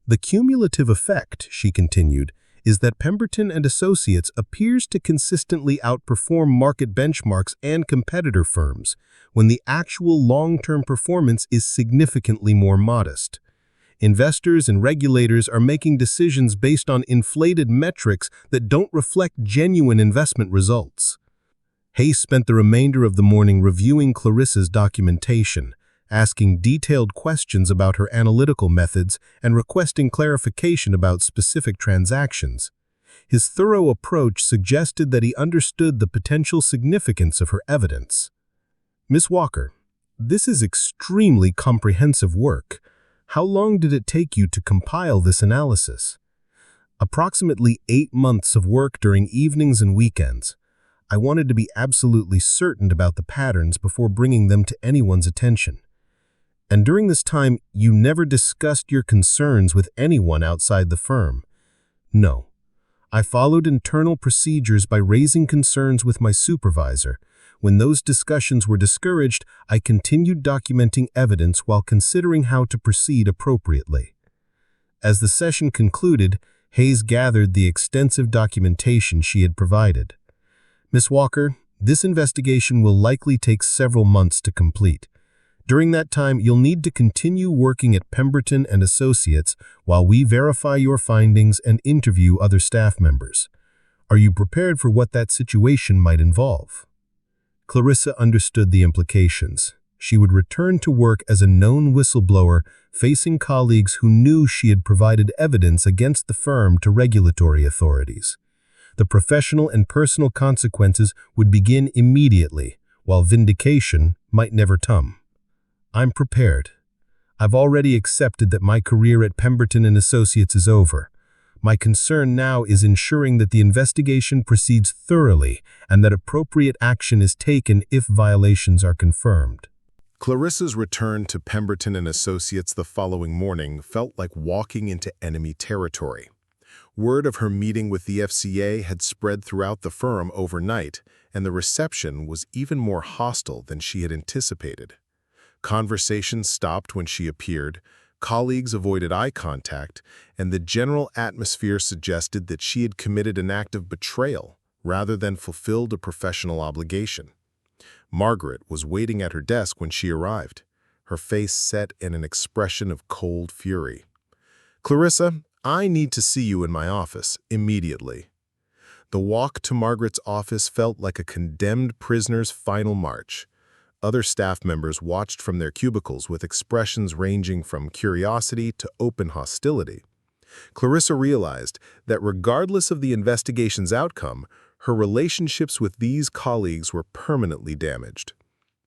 The cumulative effect, she continued, is that Pemberton Associates appears to consistently outperform market benchmarks and competitor firms, when the actual long-term performance is significantly more modest. Investors and regulators are making decisions based on inflated metrics that don't reflect genuine investment results. Hayes spent the remainder of the morning reviewing Clarissa's documentation, asking detailed questions about her analytical methods and requesting clarification about specific transactions. His thorough approach suggested that he understood the potential significance of her evidence. Ms. Walker, this is extremely comprehensive work. How long did it take you to compile this analysis? Approximately 8 months of work during evenings and weekends. I wanted to be absolutely certain about the patterns before bringing them to anyone's attention. And during this time, you never discussed your concerns with anyone outside the firm. No, I followed internal procedures by raising concerns with my supervisor. When those discussions were discouraged, I continued documenting evidence while considering how to proceed appropriately. As the session concluded, Hayes gathered the extensive documentation she had provided. Miss Walker, this investigation will likely take several months to complete. During that time, you'll need to continue working at Pemberton Associates while we verify your findings and interview other staff members. Are you prepared for what that situation might involve? Clarissa understood the implications. She would return to work as a known whistleblower, facing colleagues who knew she had provided evidence against the firm to regulatory authorities. The professional and personal consequences would begin immediately, while vindication might never come. I'm prepared. I've already accepted that my career at Pemberton Associates is over. My concern now is ensuring that the investigation proceeds thoroughly and that appropriate action is taken if violations are confirmed. Clarissa's return to Pemberton Associates the following morning felt like walking into enemy territory. Word of her meeting with the FCA had spread throughout the firm overnight, and the reception was even more hostile than she had anticipated. Conversations stopped when she appeared, colleagues avoided eye contact, and the general atmosphere suggested that she had committed an act of betrayal rather than fulfilled a professional obligation. Margaret was waiting at her desk when she arrived, her face set in an expression of cold fury. "Clarissa, I need to see you in my office immediately." The walk to Margaret's office felt like a condemned prisoner's final march. Other staff members watched from their cubicles with expressions ranging from curiosity to open hostility. Clarissa realized that regardless of the investigation's outcome, her relationships with these colleagues were permanently damaged.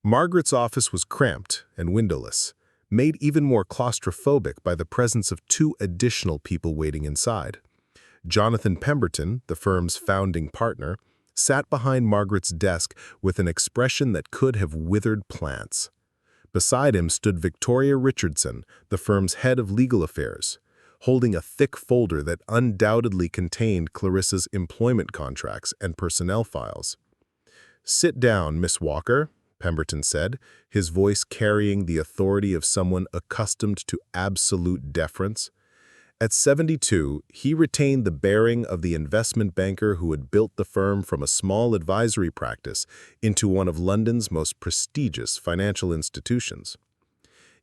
Margaret's office was cramped and windowless, made even more claustrophobic by the presence of 2 additional people waiting inside. Jonathan Pemberton, the firm's founding partner, sat behind Margaret's desk with an expression that could have withered plants. Beside him stood Victoria Richardson, the firm's head of legal affairs, holding a thick folder that undoubtedly contained Clarissa's employment contracts and personnel files. "Sit down, Miss Walker," Pemberton said, his voice carrying the authority of someone accustomed to absolute deference. At 72, he retained the bearing of the investment banker who had built the firm from a small advisory practice into one of London's most prestigious financial institutions.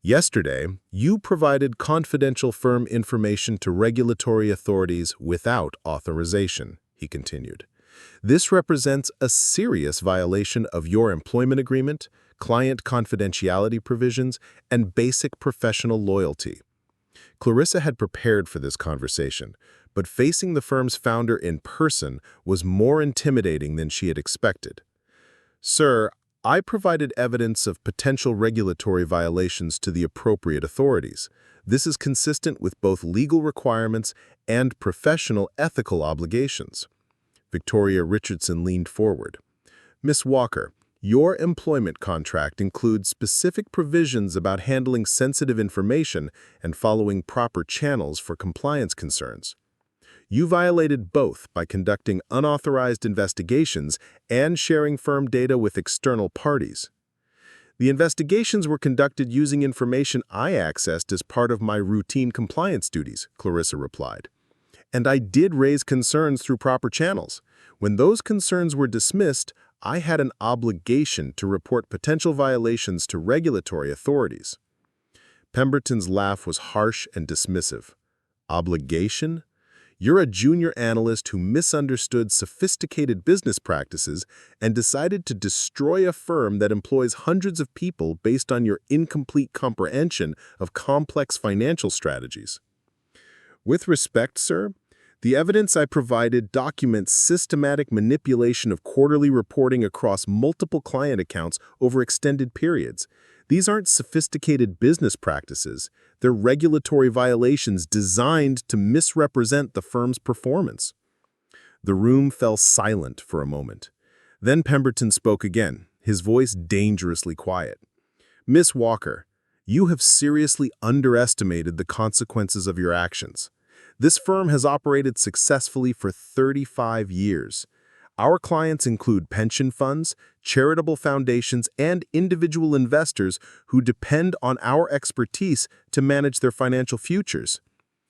"Yesterday, you provided confidential firm information to regulatory authorities without authorization," he continued. "This represents a serious violation of your employment agreement, client confidentiality provisions, and basic professional loyalty." Clarissa had prepared for this conversation, but facing the firm's founder in person was more intimidating than she had expected. "Sir, I provided evidence of potential regulatory violations to the appropriate authorities. This is consistent with both legal requirements and professional ethical obligations." Victoria Richardson leaned forward. "Miss Walker, your employment contract includes specific provisions about handling sensitive information and following proper channels for compliance concerns. You violated both by conducting unauthorized investigations and sharing firm data with external parties." "The investigations were conducted using information I accessed as part of my routine compliance duties," Clarissa replied. "And I did raise concerns through proper channels. When those concerns were dismissed, I had an obligation to report potential violations to regulatory authorities." Pemberton's laugh was harsh and dismissive. "Obligation? You're a junior analyst who misunderstood sophisticated business practices and decided to destroy a firm that employs hundreds of people based on your incomplete comprehension of complex financial strategies." "With respect, sir, the evidence I provided documents systematic manipulation of quarterly reporting across multiple client accounts over extended periods. These aren't sophisticated business practices. They're regulatory violations designed to misrepresent the firm's performance." The room fell silent for a moment. Then Pemberton spoke again, his voice dangerously quiet. "Miss Walker, you have seriously underestimated the consequences of your actions. This firm has operated successfully for 35 years. Our clients include pension funds, charitable foundations, and individual investors who depend on our expertise to manage their financial futures.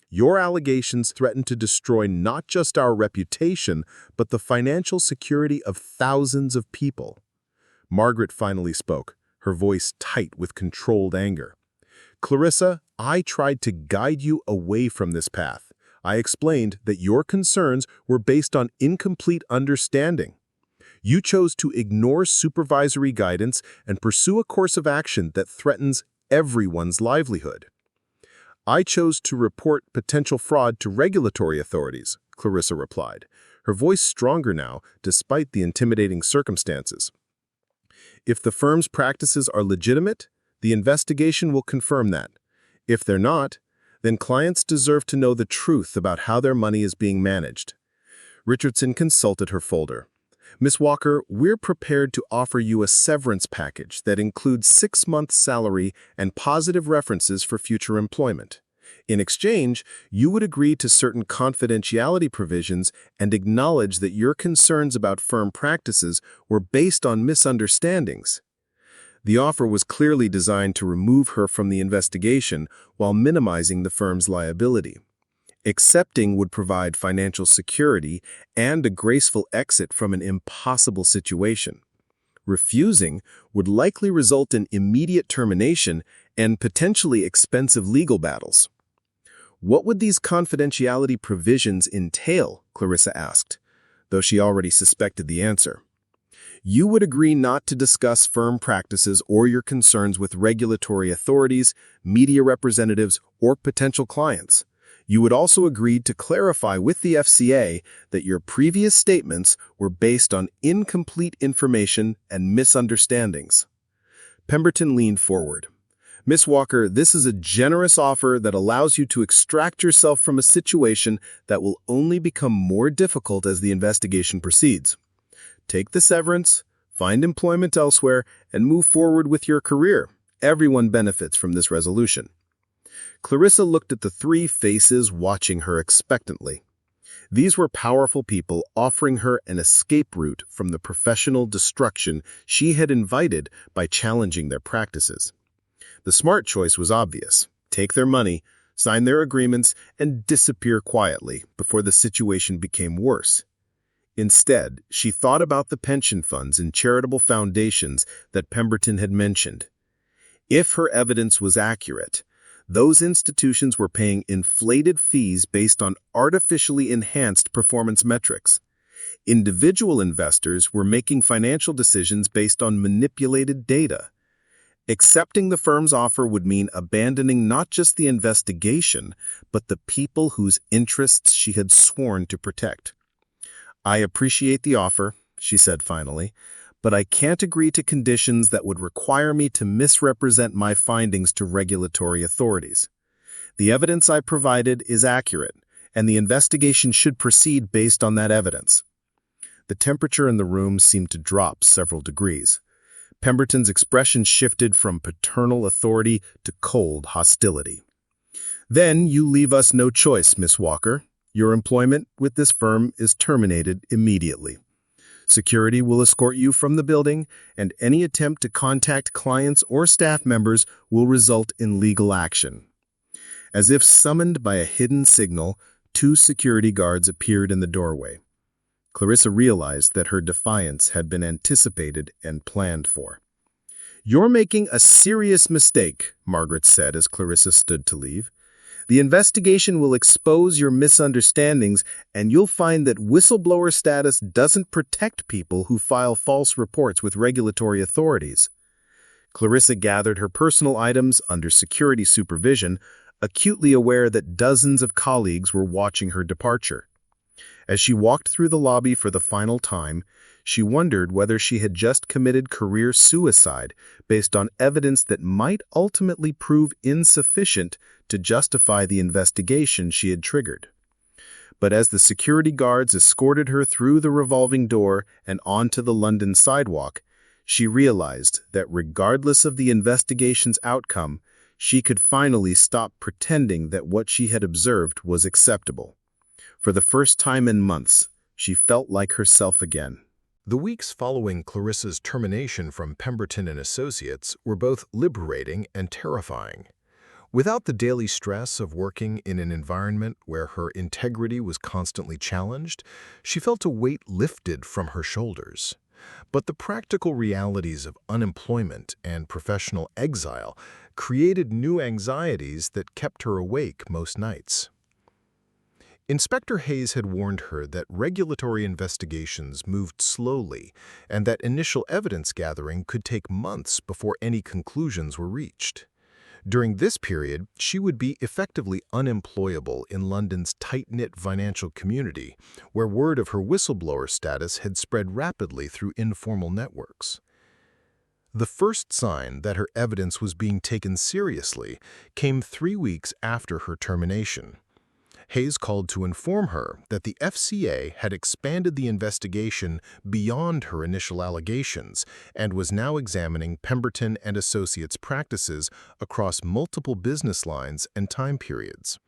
Your allegations threaten to destroy not just our reputation, but the financial security of thousands of people. Margaret finally spoke, her voice tight with controlled anger. Clarissa, I tried to guide you away from this path. I explained that your concerns were based on incomplete understanding. You chose to ignore supervisory guidance and pursue a course of action that threatens everyone's livelihood. I chose to report potential fraud to regulatory authorities, Clarissa replied, her voice stronger now despite the intimidating circumstances. If the firm's practices are legitimate, the investigation will confirm that. If they're not, then clients deserve to know the truth about how their money is being managed. Richardson consulted her folder. Ms. Walker, we're prepared to offer you a severance package that includes 6 months' salary and positive references for future employment. In exchange, you would agree to certain confidentiality provisions and acknowledge that your concerns about firm practices were based on misunderstandings. The offer was clearly designed to remove her from the investigation while minimizing the firm's liability. Accepting would provide financial security and a graceful exit from an impossible situation. Refusing would likely result in immediate termination and potentially expensive legal battles. What would these confidentiality provisions entail? Clarissa asked, though she already suspected the answer. You would agree not to discuss firm practices or your concerns with regulatory authorities, media representatives, or potential clients. You would also agree to clarify with the FCA that your previous statements were based on incomplete information and misunderstandings. Pemberton leaned forward. Ms. Walker, this is a generous offer that allows you to extract yourself from a situation that will only become more difficult as the investigation proceeds. Take the severance, find employment elsewhere, and move forward with your career. Everyone benefits from this resolution. Clarissa looked at the 3 faces watching her expectantly. These were powerful people offering her an escape route from the professional destruction she had invited by challenging their practices. The smart choice was obvious. Take their money, sign their agreements, and disappear quietly before the situation became worse. Instead, she thought about the pension funds and charitable foundations that Pemberton had mentioned. If her evidence was accurate, those institutions were paying inflated fees based on artificially enhanced performance metrics. Individual investors were making financial decisions based on manipulated data. Accepting the firm's offer would mean abandoning not just the investigation, but the people whose interests she had sworn to protect. I appreciate the offer, she said finally, but I can't agree to conditions that would require me to misrepresent my findings to regulatory authorities. The evidence I provided is accurate, and the investigation should proceed based on that evidence. The temperature in the room seemed to drop several degrees. Pemberton's expression shifted from paternal authority to cold hostility. Then you leave us no choice, Miss Walker. Your employment with this firm is terminated immediately. Security will escort you from the building, and any attempt to contact clients or staff members will result in legal action. As if summoned by a hidden signal, 2 security guards appeared in the doorway. Clarissa realized that her defiance had been anticipated and planned for. You're making a serious mistake, Margaret said as Clarissa stood to leave. The investigation will expose your misunderstandings, and you'll find that whistleblower status doesn't protect people who file false reports with regulatory authorities. Clarissa gathered her personal items under security supervision, acutely aware that dozens of colleagues were watching her departure. As she walked through the lobby for the final time, she wondered whether she had just committed career suicide based on evidence that might ultimately prove insufficient to justify the investigation she had triggered. But as the security guards escorted her through the revolving door and onto the London sidewalk, she realized that regardless of the investigation's outcome, she could finally stop pretending that what she had observed was acceptable. For the first time in months, she felt like herself again. The weeks following Clarissa's termination from Pemberton Associates were both liberating and terrifying. Without the daily stress of working in an environment where her integrity was constantly challenged, she felt a weight lifted from her shoulders. But the practical realities of unemployment and professional exile created new anxieties that kept her awake most nights. Inspector Hayes had warned her that regulatory investigations moved slowly and that initial evidence gathering could take months before any conclusions were reached. During this period, she would be effectively unemployable in London's tight-knit financial community, where word of her whistleblower status had spread rapidly through informal networks. The first sign that her evidence was being taken seriously came 3 weeks after her termination. Hayes called to inform her that the FCA had expanded the investigation beyond her initial allegations and was now examining Pemberton and Associates practices across multiple business lines and time periods.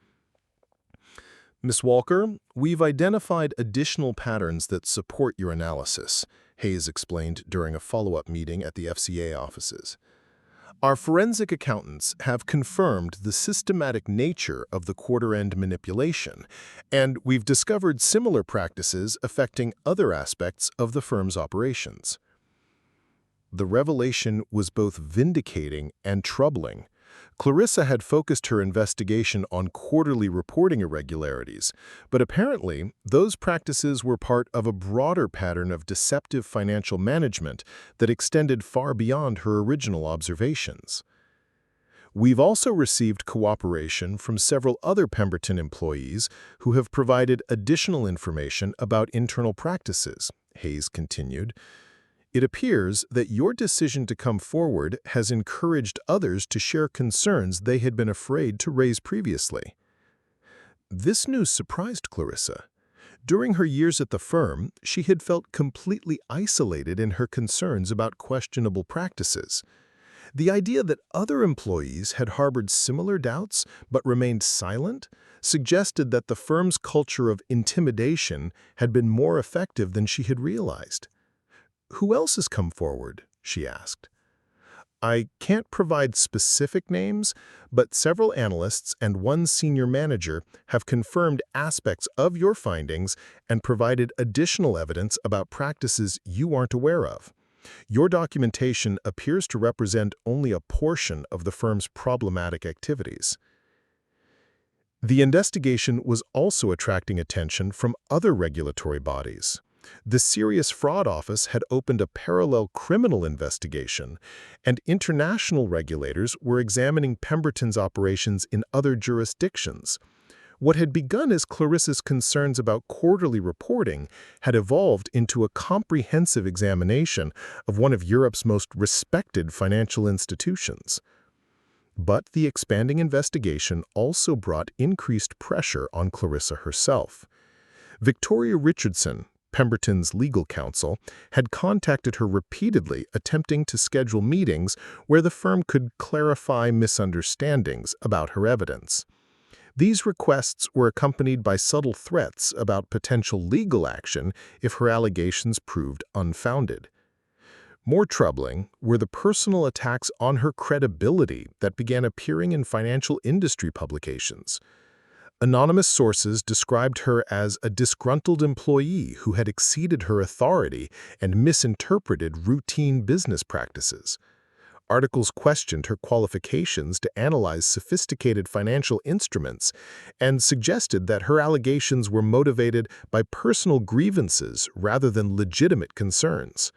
Ms. Walker, we've identified additional patterns that support your analysis, Hayes explained during a follow-up meeting at the FCA offices. Our forensic accountants have confirmed the systematic nature of the quarter-end manipulation, and we've discovered similar practices affecting other aspects of the firm's operations. The revelation was both vindicating and troubling. Clarissa had focused her investigation on quarterly reporting irregularities, but apparently those practices were part of a broader pattern of deceptive financial management that extended far beyond her original observations. We've also received cooperation from several other Pemberton employees who have provided additional information about internal practices, Hayes continued. It appears that your decision to come forward has encouraged others to share concerns they had been afraid to raise previously. This news surprised Clarissa. During her years at the firm, she had felt completely isolated in her concerns about questionable practices. The idea that other employees had harbored similar doubts but remained silent suggested that the firm's culture of intimidation had been more effective than she had realized. "Who else has come forward?" she asked. "I can't provide specific names, but several analysts and one senior manager have confirmed aspects of your findings and provided additional evidence about practices you aren't aware of. Your documentation appears to represent only a portion of the firm's problematic activities." The investigation was also attracting attention from other regulatory bodies. The Serious Fraud Office had opened a parallel criminal investigation, and international regulators were examining Pemberton's operations in other jurisdictions. What had begun as Clarissa's concerns about quarterly reporting had evolved into a comprehensive examination of one of Europe's most respected financial institutions. But the expanding investigation also brought increased pressure on Clarissa herself. Victoria Richardson, Pemberton's legal counsel, had contacted her repeatedly attempting to schedule meetings where the firm could clarify misunderstandings about her evidence. These requests were accompanied by subtle threats about potential legal action if her allegations proved unfounded. More troubling were the personal attacks on her credibility that began appearing in financial industry publications. Anonymous sources described her as a disgruntled employee who had exceeded her authority and misinterpreted routine business practices. Articles questioned her qualifications to analyze sophisticated financial instruments and suggested that her allegations were motivated by personal grievances rather than legitimate concerns.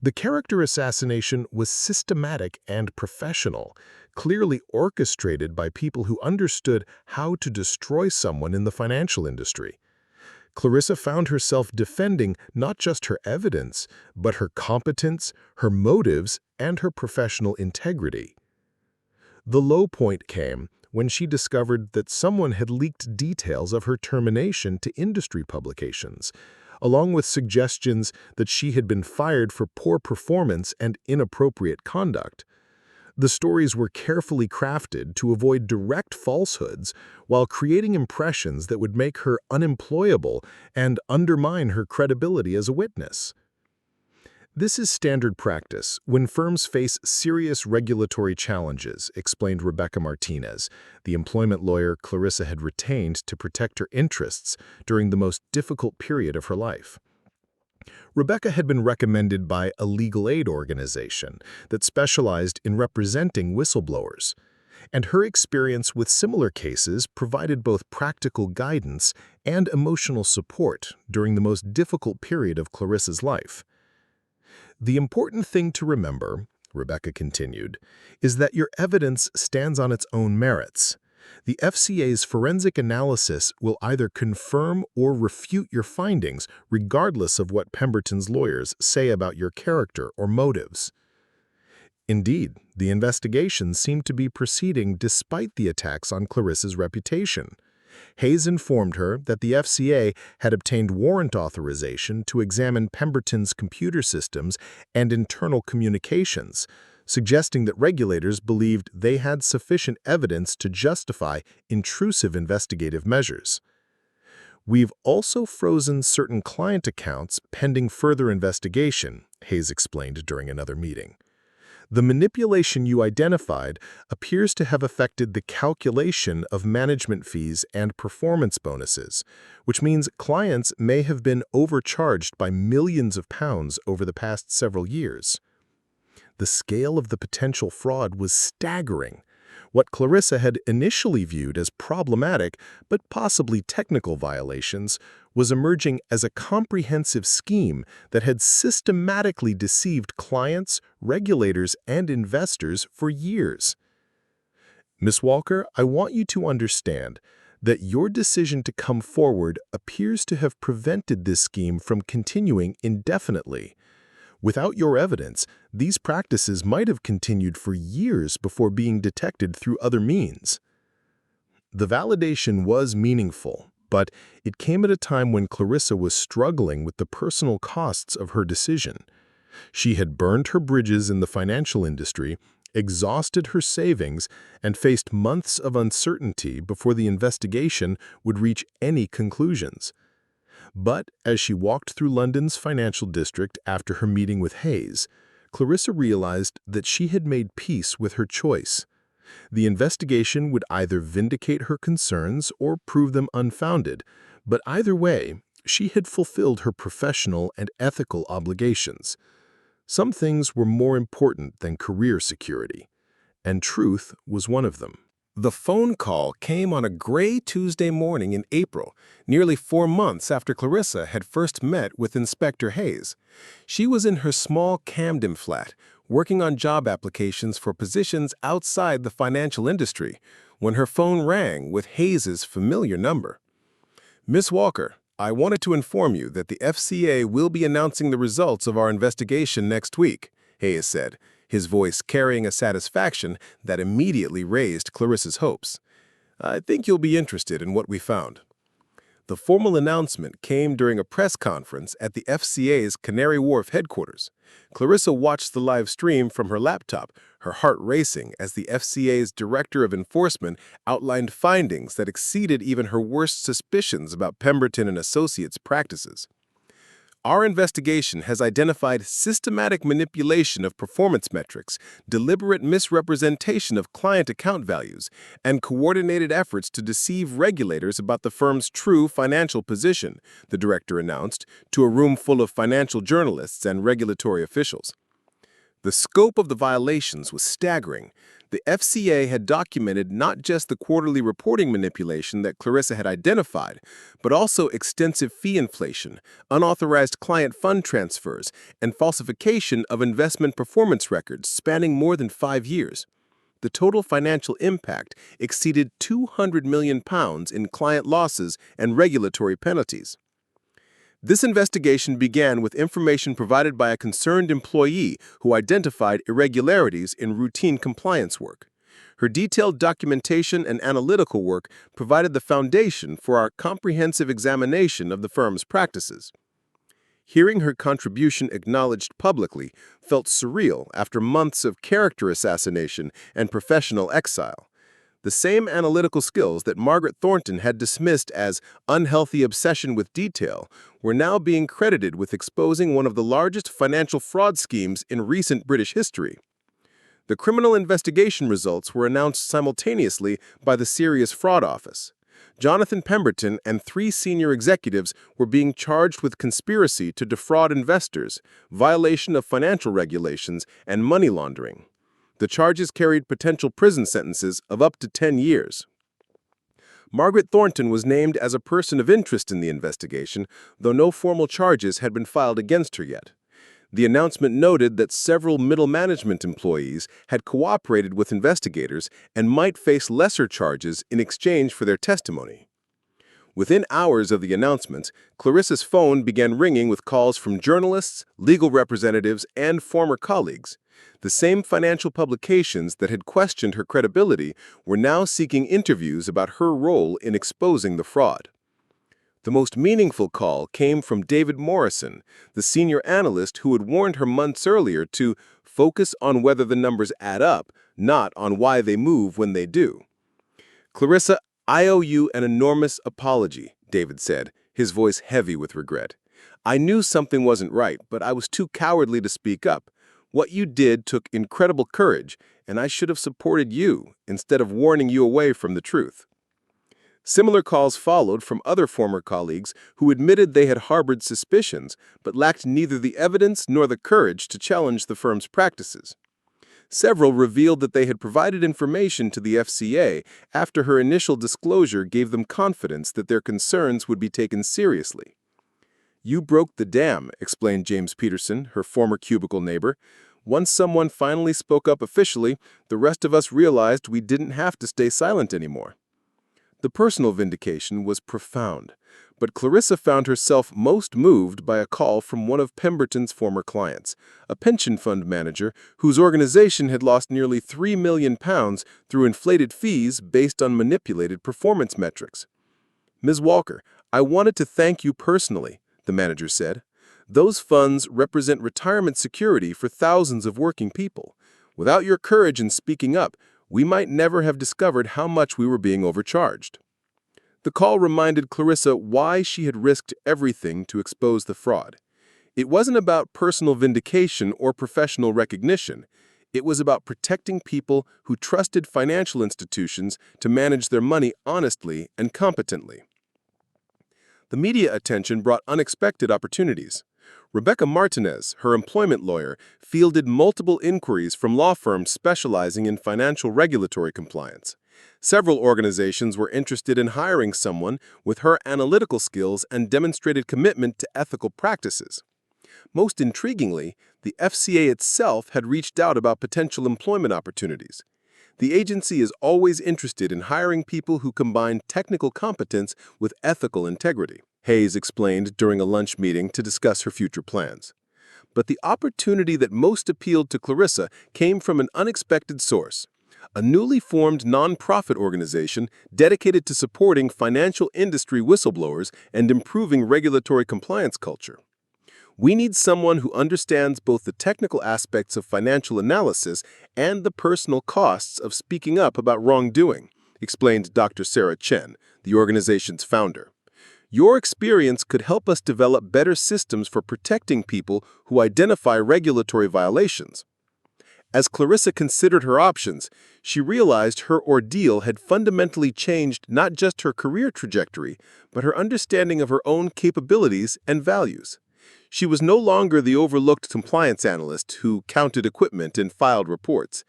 The character assassination was systematic and professional, clearly orchestrated by people who understood how to destroy someone in the financial industry. Clarissa found herself defending not just her evidence, but her competence, her motives, and her professional integrity. The low point came when she discovered that someone had leaked details of her termination to industry publications, along with suggestions that she had been fired for poor performance and inappropriate conduct. The stories were carefully crafted to avoid direct falsehoods while creating impressions that would make her unemployable and undermine her credibility as a witness. This is standard practice when firms face serious regulatory challenges, explained Rebecca Martinez, the employment lawyer Clarissa had retained to protect her interests during the most difficult period of her life. Rebecca had been recommended by a legal aid organization that specialized in representing whistleblowers, and her experience with similar cases provided both practical guidance and emotional support during the most difficult period of Clarissa's life. The important thing to remember, Rebecca continued, is that your evidence stands on its own merits. The FCA's forensic analysis will either confirm or refute your findings, regardless of what Pemberton's lawyers say about your character or motives. Indeed, the investigation seemed to be proceeding despite the attacks on Clarissa's reputation. Hayes informed her that the FCA had obtained warrant authorization to examine Pemberton's computer systems and internal communications, suggesting that regulators believed they had sufficient evidence to justify intrusive investigative measures. "We've also frozen certain client accounts pending further investigation," Hayes explained during another meeting. "The manipulation you identified appears to have affected the calculation of management fees and performance bonuses, which means clients may have been overcharged by millions of pounds over the past several years." The scale of the potential fraud was staggering. What Clarissa had initially viewed as problematic but possibly technical violations was emerging as a comprehensive scheme that had systematically deceived clients, regulators, and investors for years. "Ms. Walker, I want you to understand that your decision to come forward appears to have prevented this scheme from continuing indefinitely. Without your evidence, these practices might have continued for years before being detected through other means." The validation was meaningful, but it came at a time when Clarissa was struggling with the personal costs of her decision. She had burned her bridges in the financial industry, exhausted her savings, and faced months of uncertainty before the investigation would reach any conclusions. But as she walked through London's financial district after her meeting with Hayes, Clarissa realized that she had made peace with her choice. The investigation would either vindicate her concerns or prove them unfounded, but either way, she had fulfilled her professional and ethical obligations. Some things were more important than career security, and truth was one of them. The phone call came on a gray Tuesday morning in April, nearly 4 months after Clarissa had first met with Inspector Hayes. She was in her small Camden flat, working on job applications for positions outside the financial industry, when her phone rang with Hayes's familiar number. "Miss Walker, I wanted to inform you that the FCA will be announcing the results of our investigation next week," Hayes said, his voice carrying a satisfaction that immediately raised Clarissa's hopes. "I think you'll be interested in what we found." The formal announcement came during a press conference at the FCA's Canary Wharf headquarters. Clarissa watched the live stream from her laptop, her heart racing as the FCA's Director of Enforcement outlined findings that exceeded even her worst suspicions about Pemberton Associates' practices. "Our investigation has identified systematic manipulation of performance metrics, deliberate misrepresentation of client account values, and coordinated efforts to deceive regulators about the firm's true financial position," the director announced to a room full of financial journalists and regulatory officials. The scope of the violations was staggering. The FCA had documented not just the quarterly reporting manipulation that Clarissa had identified, but also extensive fee inflation, unauthorized client fund transfers, and falsification of investment performance records spanning more than 5 years. The total financial impact exceeded £200 million in client losses and regulatory penalties. This investigation began with information provided by a concerned employee who identified irregularities in routine compliance work. Her detailed documentation and analytical work provided the foundation for our comprehensive examination of the firm's practices. Hearing her contribution acknowledged publicly felt surreal after months of character assassination and professional exile. The same analytical skills that Margaret Thornton had dismissed as unhealthy obsession with detail were now being credited with exposing one of the largest financial fraud schemes in recent British history. The criminal investigation results were announced simultaneously by the Serious Fraud Office. Jonathan Pemberton and 3 senior executives were being charged with conspiracy to defraud investors, violation of financial regulations, and money laundering. The charges carried potential prison sentences of up to 10 years. Margaret Thornton was named as a person of interest in the investigation, though no formal charges had been filed against her yet. The announcement noted that several middle management employees had cooperated with investigators and might face lesser charges in exchange for their testimony. Within hours of the announcement, Clarissa's phone began ringing with calls from journalists, legal representatives, and former colleagues. The same financial publications that had questioned her credibility were now seeking interviews about her role in exposing the fraud. The most meaningful call came from David Morrison, the senior analyst who had warned her months earlier to focus on whether the numbers add up, not on why they move when they do. "Clarissa, I owe you an enormous apology," David said, his voice heavy with regret. "I knew something wasn't right, but I was too cowardly to speak up. What you did took incredible courage, and I should have supported you instead of warning you away from the truth." Similar calls followed from other former colleagues who admitted they had harbored suspicions but lacked neither the evidence nor the courage to challenge the firm's practices. Several revealed that they had provided information to the FCA after her initial disclosure gave them confidence that their concerns would be taken seriously. "You broke the dam," explained James Peterson, her former cubicle neighbor. "Once someone finally spoke up officially, the rest of us realized we didn't have to stay silent anymore." The personal vindication was profound, but Clarissa found herself most moved by a call from one of Pemberton's former clients, a pension fund manager whose organization had lost nearly £3 million through inflated fees based on manipulated performance metrics. "Ms. Walker, I wanted to thank you personally," the manager said. "Those funds represent retirement security for thousands of working people. Without your courage in speaking up, we might never have discovered how much we were being overcharged." The call reminded Clarissa why she had risked everything to expose the fraud. It wasn't about personal vindication or professional recognition. It was about protecting people who trusted financial institutions to manage their money honestly and competently. The media attention brought unexpected opportunities. Rebecca Martinez, her employment lawyer, fielded multiple inquiries from law firms specializing in financial regulatory compliance. Several organizations were interested in hiring someone with her analytical skills and demonstrated commitment to ethical practices. Most intriguingly, the FCA itself had reached out about potential employment opportunities. The agency is always interested in hiring people who combine technical competence with ethical integrity, Hayes explained during a lunch meeting to discuss her future plans. But the opportunity that most appealed to Clarissa came from an unexpected source: a newly formed nonprofit organization dedicated to supporting financial industry whistleblowers and improving regulatory compliance culture. "We need someone who understands both the technical aspects of financial analysis and the personal costs of speaking up about wrongdoing," explained Dr. Sarah Chen, the organization's founder. "Your experience could help us develop better systems for protecting people who identify regulatory violations." As Clarissa considered her options, she realized her ordeal had fundamentally changed not just her career trajectory, but her understanding of her own capabilities and values. She was no longer the overlooked compliance analyst who counted equipment and filed reports.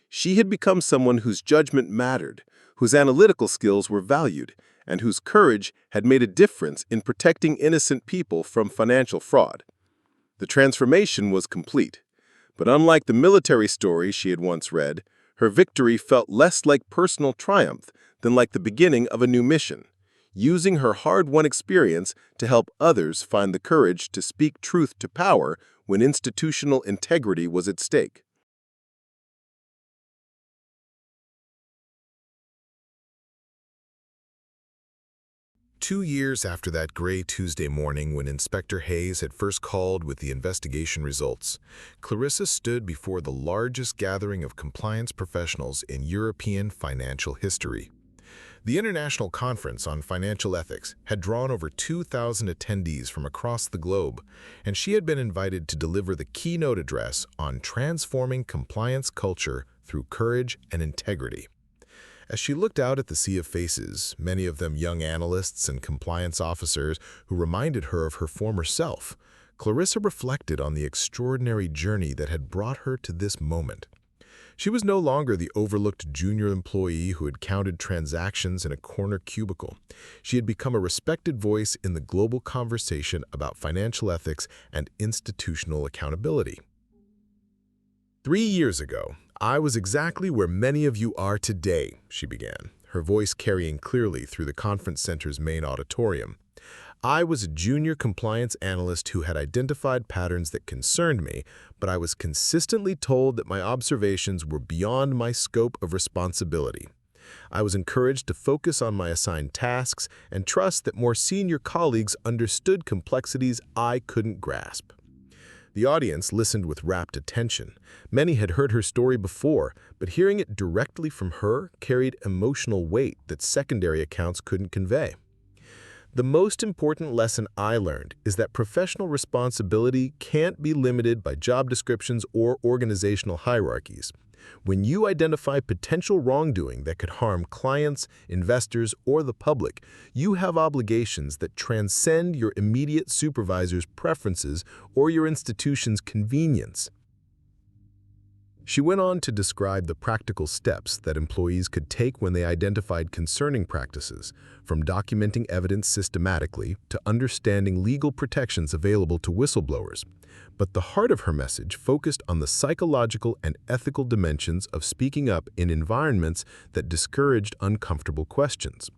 She had become someone whose judgment mattered, whose analytical skills were valued, and whose courage had made a difference in protecting innocent people from financial fraud. The transformation was complete. But unlike the military story she had once read, her victory felt less like personal triumph than like the beginning of a new mission, using her hard-won experience to help others find the courage to speak truth to power when institutional integrity was at stake. 2 years after that gray Tuesday morning when Inspector Hayes had first called with the investigation results, Clarissa stood before the largest gathering of compliance professionals in European financial history. The International Conference on Financial Ethics had drawn over 2,000 attendees from across the globe, and she had been invited to deliver the keynote address on transforming compliance culture through courage and integrity. As she looked out at the sea of faces, many of them young analysts and compliance officers who reminded her of her former self, Clarissa reflected on the extraordinary journey that had brought her to this moment. She was no longer the overlooked junior employee who had counted transactions in a corner cubicle. She had become a respected voice in the global conversation about financial ethics and institutional accountability. 3 years ago, I was exactly where many of you are today, she began, her voice carrying clearly through the conference center's main auditorium. I was a junior compliance analyst who had identified patterns that concerned me, but I was consistently told that my observations were beyond my scope of responsibility. I was encouraged to focus on my assigned tasks and trust that more senior colleagues understood complexities I couldn't grasp. The audience listened with rapt attention. Many had heard her story before, but hearing it directly from her carried emotional weight that secondary accounts couldn't convey. The most important lesson I learned is that professional responsibility can't be limited by job descriptions or organizational hierarchies. When you identify potential wrongdoing that could harm clients, investors, or the public, you have obligations that transcend your immediate supervisor's preferences or your institution's convenience. She went on to describe the practical steps that employees could take when they identified concerning practices, from documenting evidence systematically to understanding legal protections available to whistleblowers. But the heart of her message focused on the psychological and ethical dimensions of speaking up in environments that discouraged uncomfortable questions.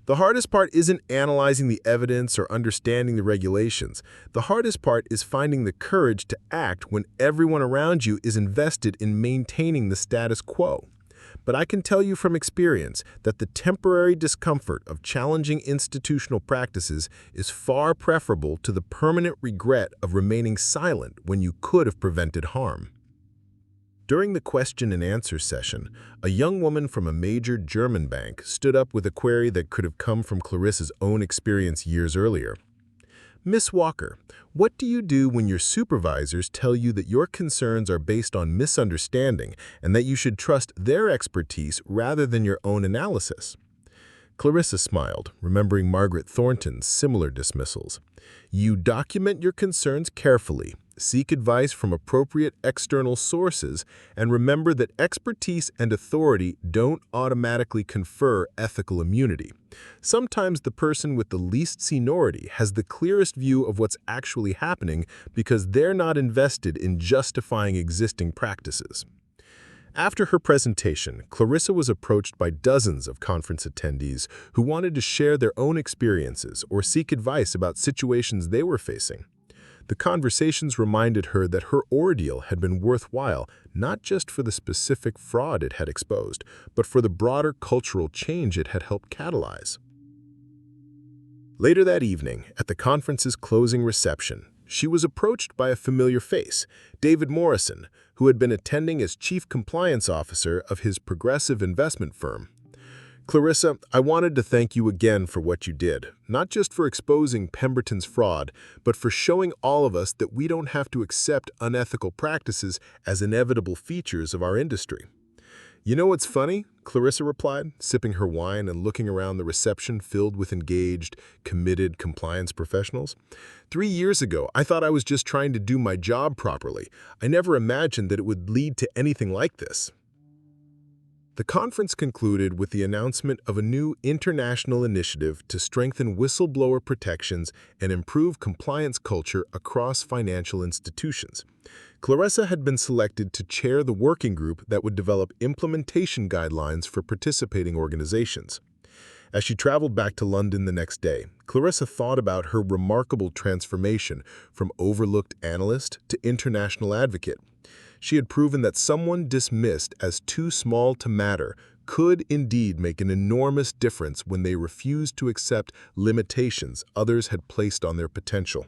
The hardest part isn't analyzing the evidence or understanding the regulations. The hardest part is finding the courage to act when everyone around you is invested in maintaining the status quo. But I can tell you from experience that the temporary discomfort of challenging institutional practices is far preferable to the permanent regret of remaining silent when you could have prevented harm. During the question and answer session, a young woman from a major German bank stood up with a query that could have come from Clarissa's own experience years earlier. Miss Walker, what do you do when your supervisors tell you that your concerns are based on misunderstanding and that you should trust their expertise rather than your own analysis? Clarissa smiled, remembering Margaret Thornton's similar dismissals. You document your concerns carefully, seek advice from appropriate external sources, and remember that expertise and authority don't automatically confer ethical immunity. Sometimes the person with the least seniority has the clearest view of what's actually happening because they're not invested in justifying existing practices. After her presentation, Clarissa was approached by dozens of conference attendees who wanted to share their own experiences or seek advice about situations they were facing. The conversations reminded her that her ordeal had been worthwhile not just for the specific fraud it had exposed, but for the broader cultural change it had helped catalyze. Later that evening, at the conference's closing reception, she was approached by a familiar face, David Morrison, who had been attending as Chief Compliance Officer of his progressive investment firm. Clarissa, I wanted to thank you again for what you did, not just for exposing Pemberton's fraud, but for showing all of us that we don't have to accept unethical practices as inevitable features of our industry. You know what's funny? Clarissa replied, sipping her wine and looking around the reception filled with engaged, committed compliance professionals. 3 years ago, I thought I was just trying to do my job properly. I never imagined that it would lead to anything like this. The conference concluded with the announcement of a new international initiative to strengthen whistleblower protections and improve compliance culture across financial institutions. Clarissa had been selected to chair the working group that would develop implementation guidelines for participating organizations. As she traveled back to London the next day, Clarissa thought about her remarkable transformation from overlooked analyst to international advocate. She had proven that someone dismissed as too small to matter could indeed make an enormous difference when they refused to accept limitations others had placed on their potential.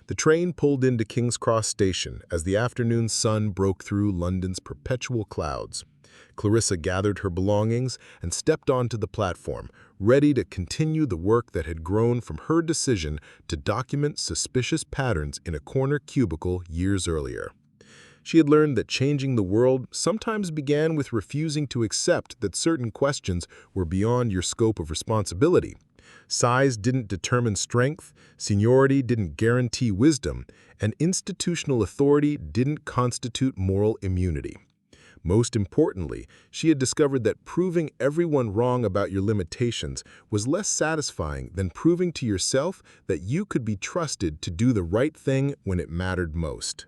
The train pulled into King's Cross Station as the afternoon sun broke through London's perpetual clouds. Clarissa gathered her belongings and stepped onto the platform, ready to continue the work that had grown from her decision to document suspicious patterns in a corner cubicle years earlier. She had learned that changing the world sometimes began with refusing to accept that certain questions were beyond your scope of responsibility. Size didn't determine strength, seniority didn't guarantee wisdom, and institutional authority didn't constitute moral immunity. Most importantly, she had discovered that proving everyone wrong about your limitations was less satisfying than proving to yourself that you could be trusted to do the right thing when it mattered most.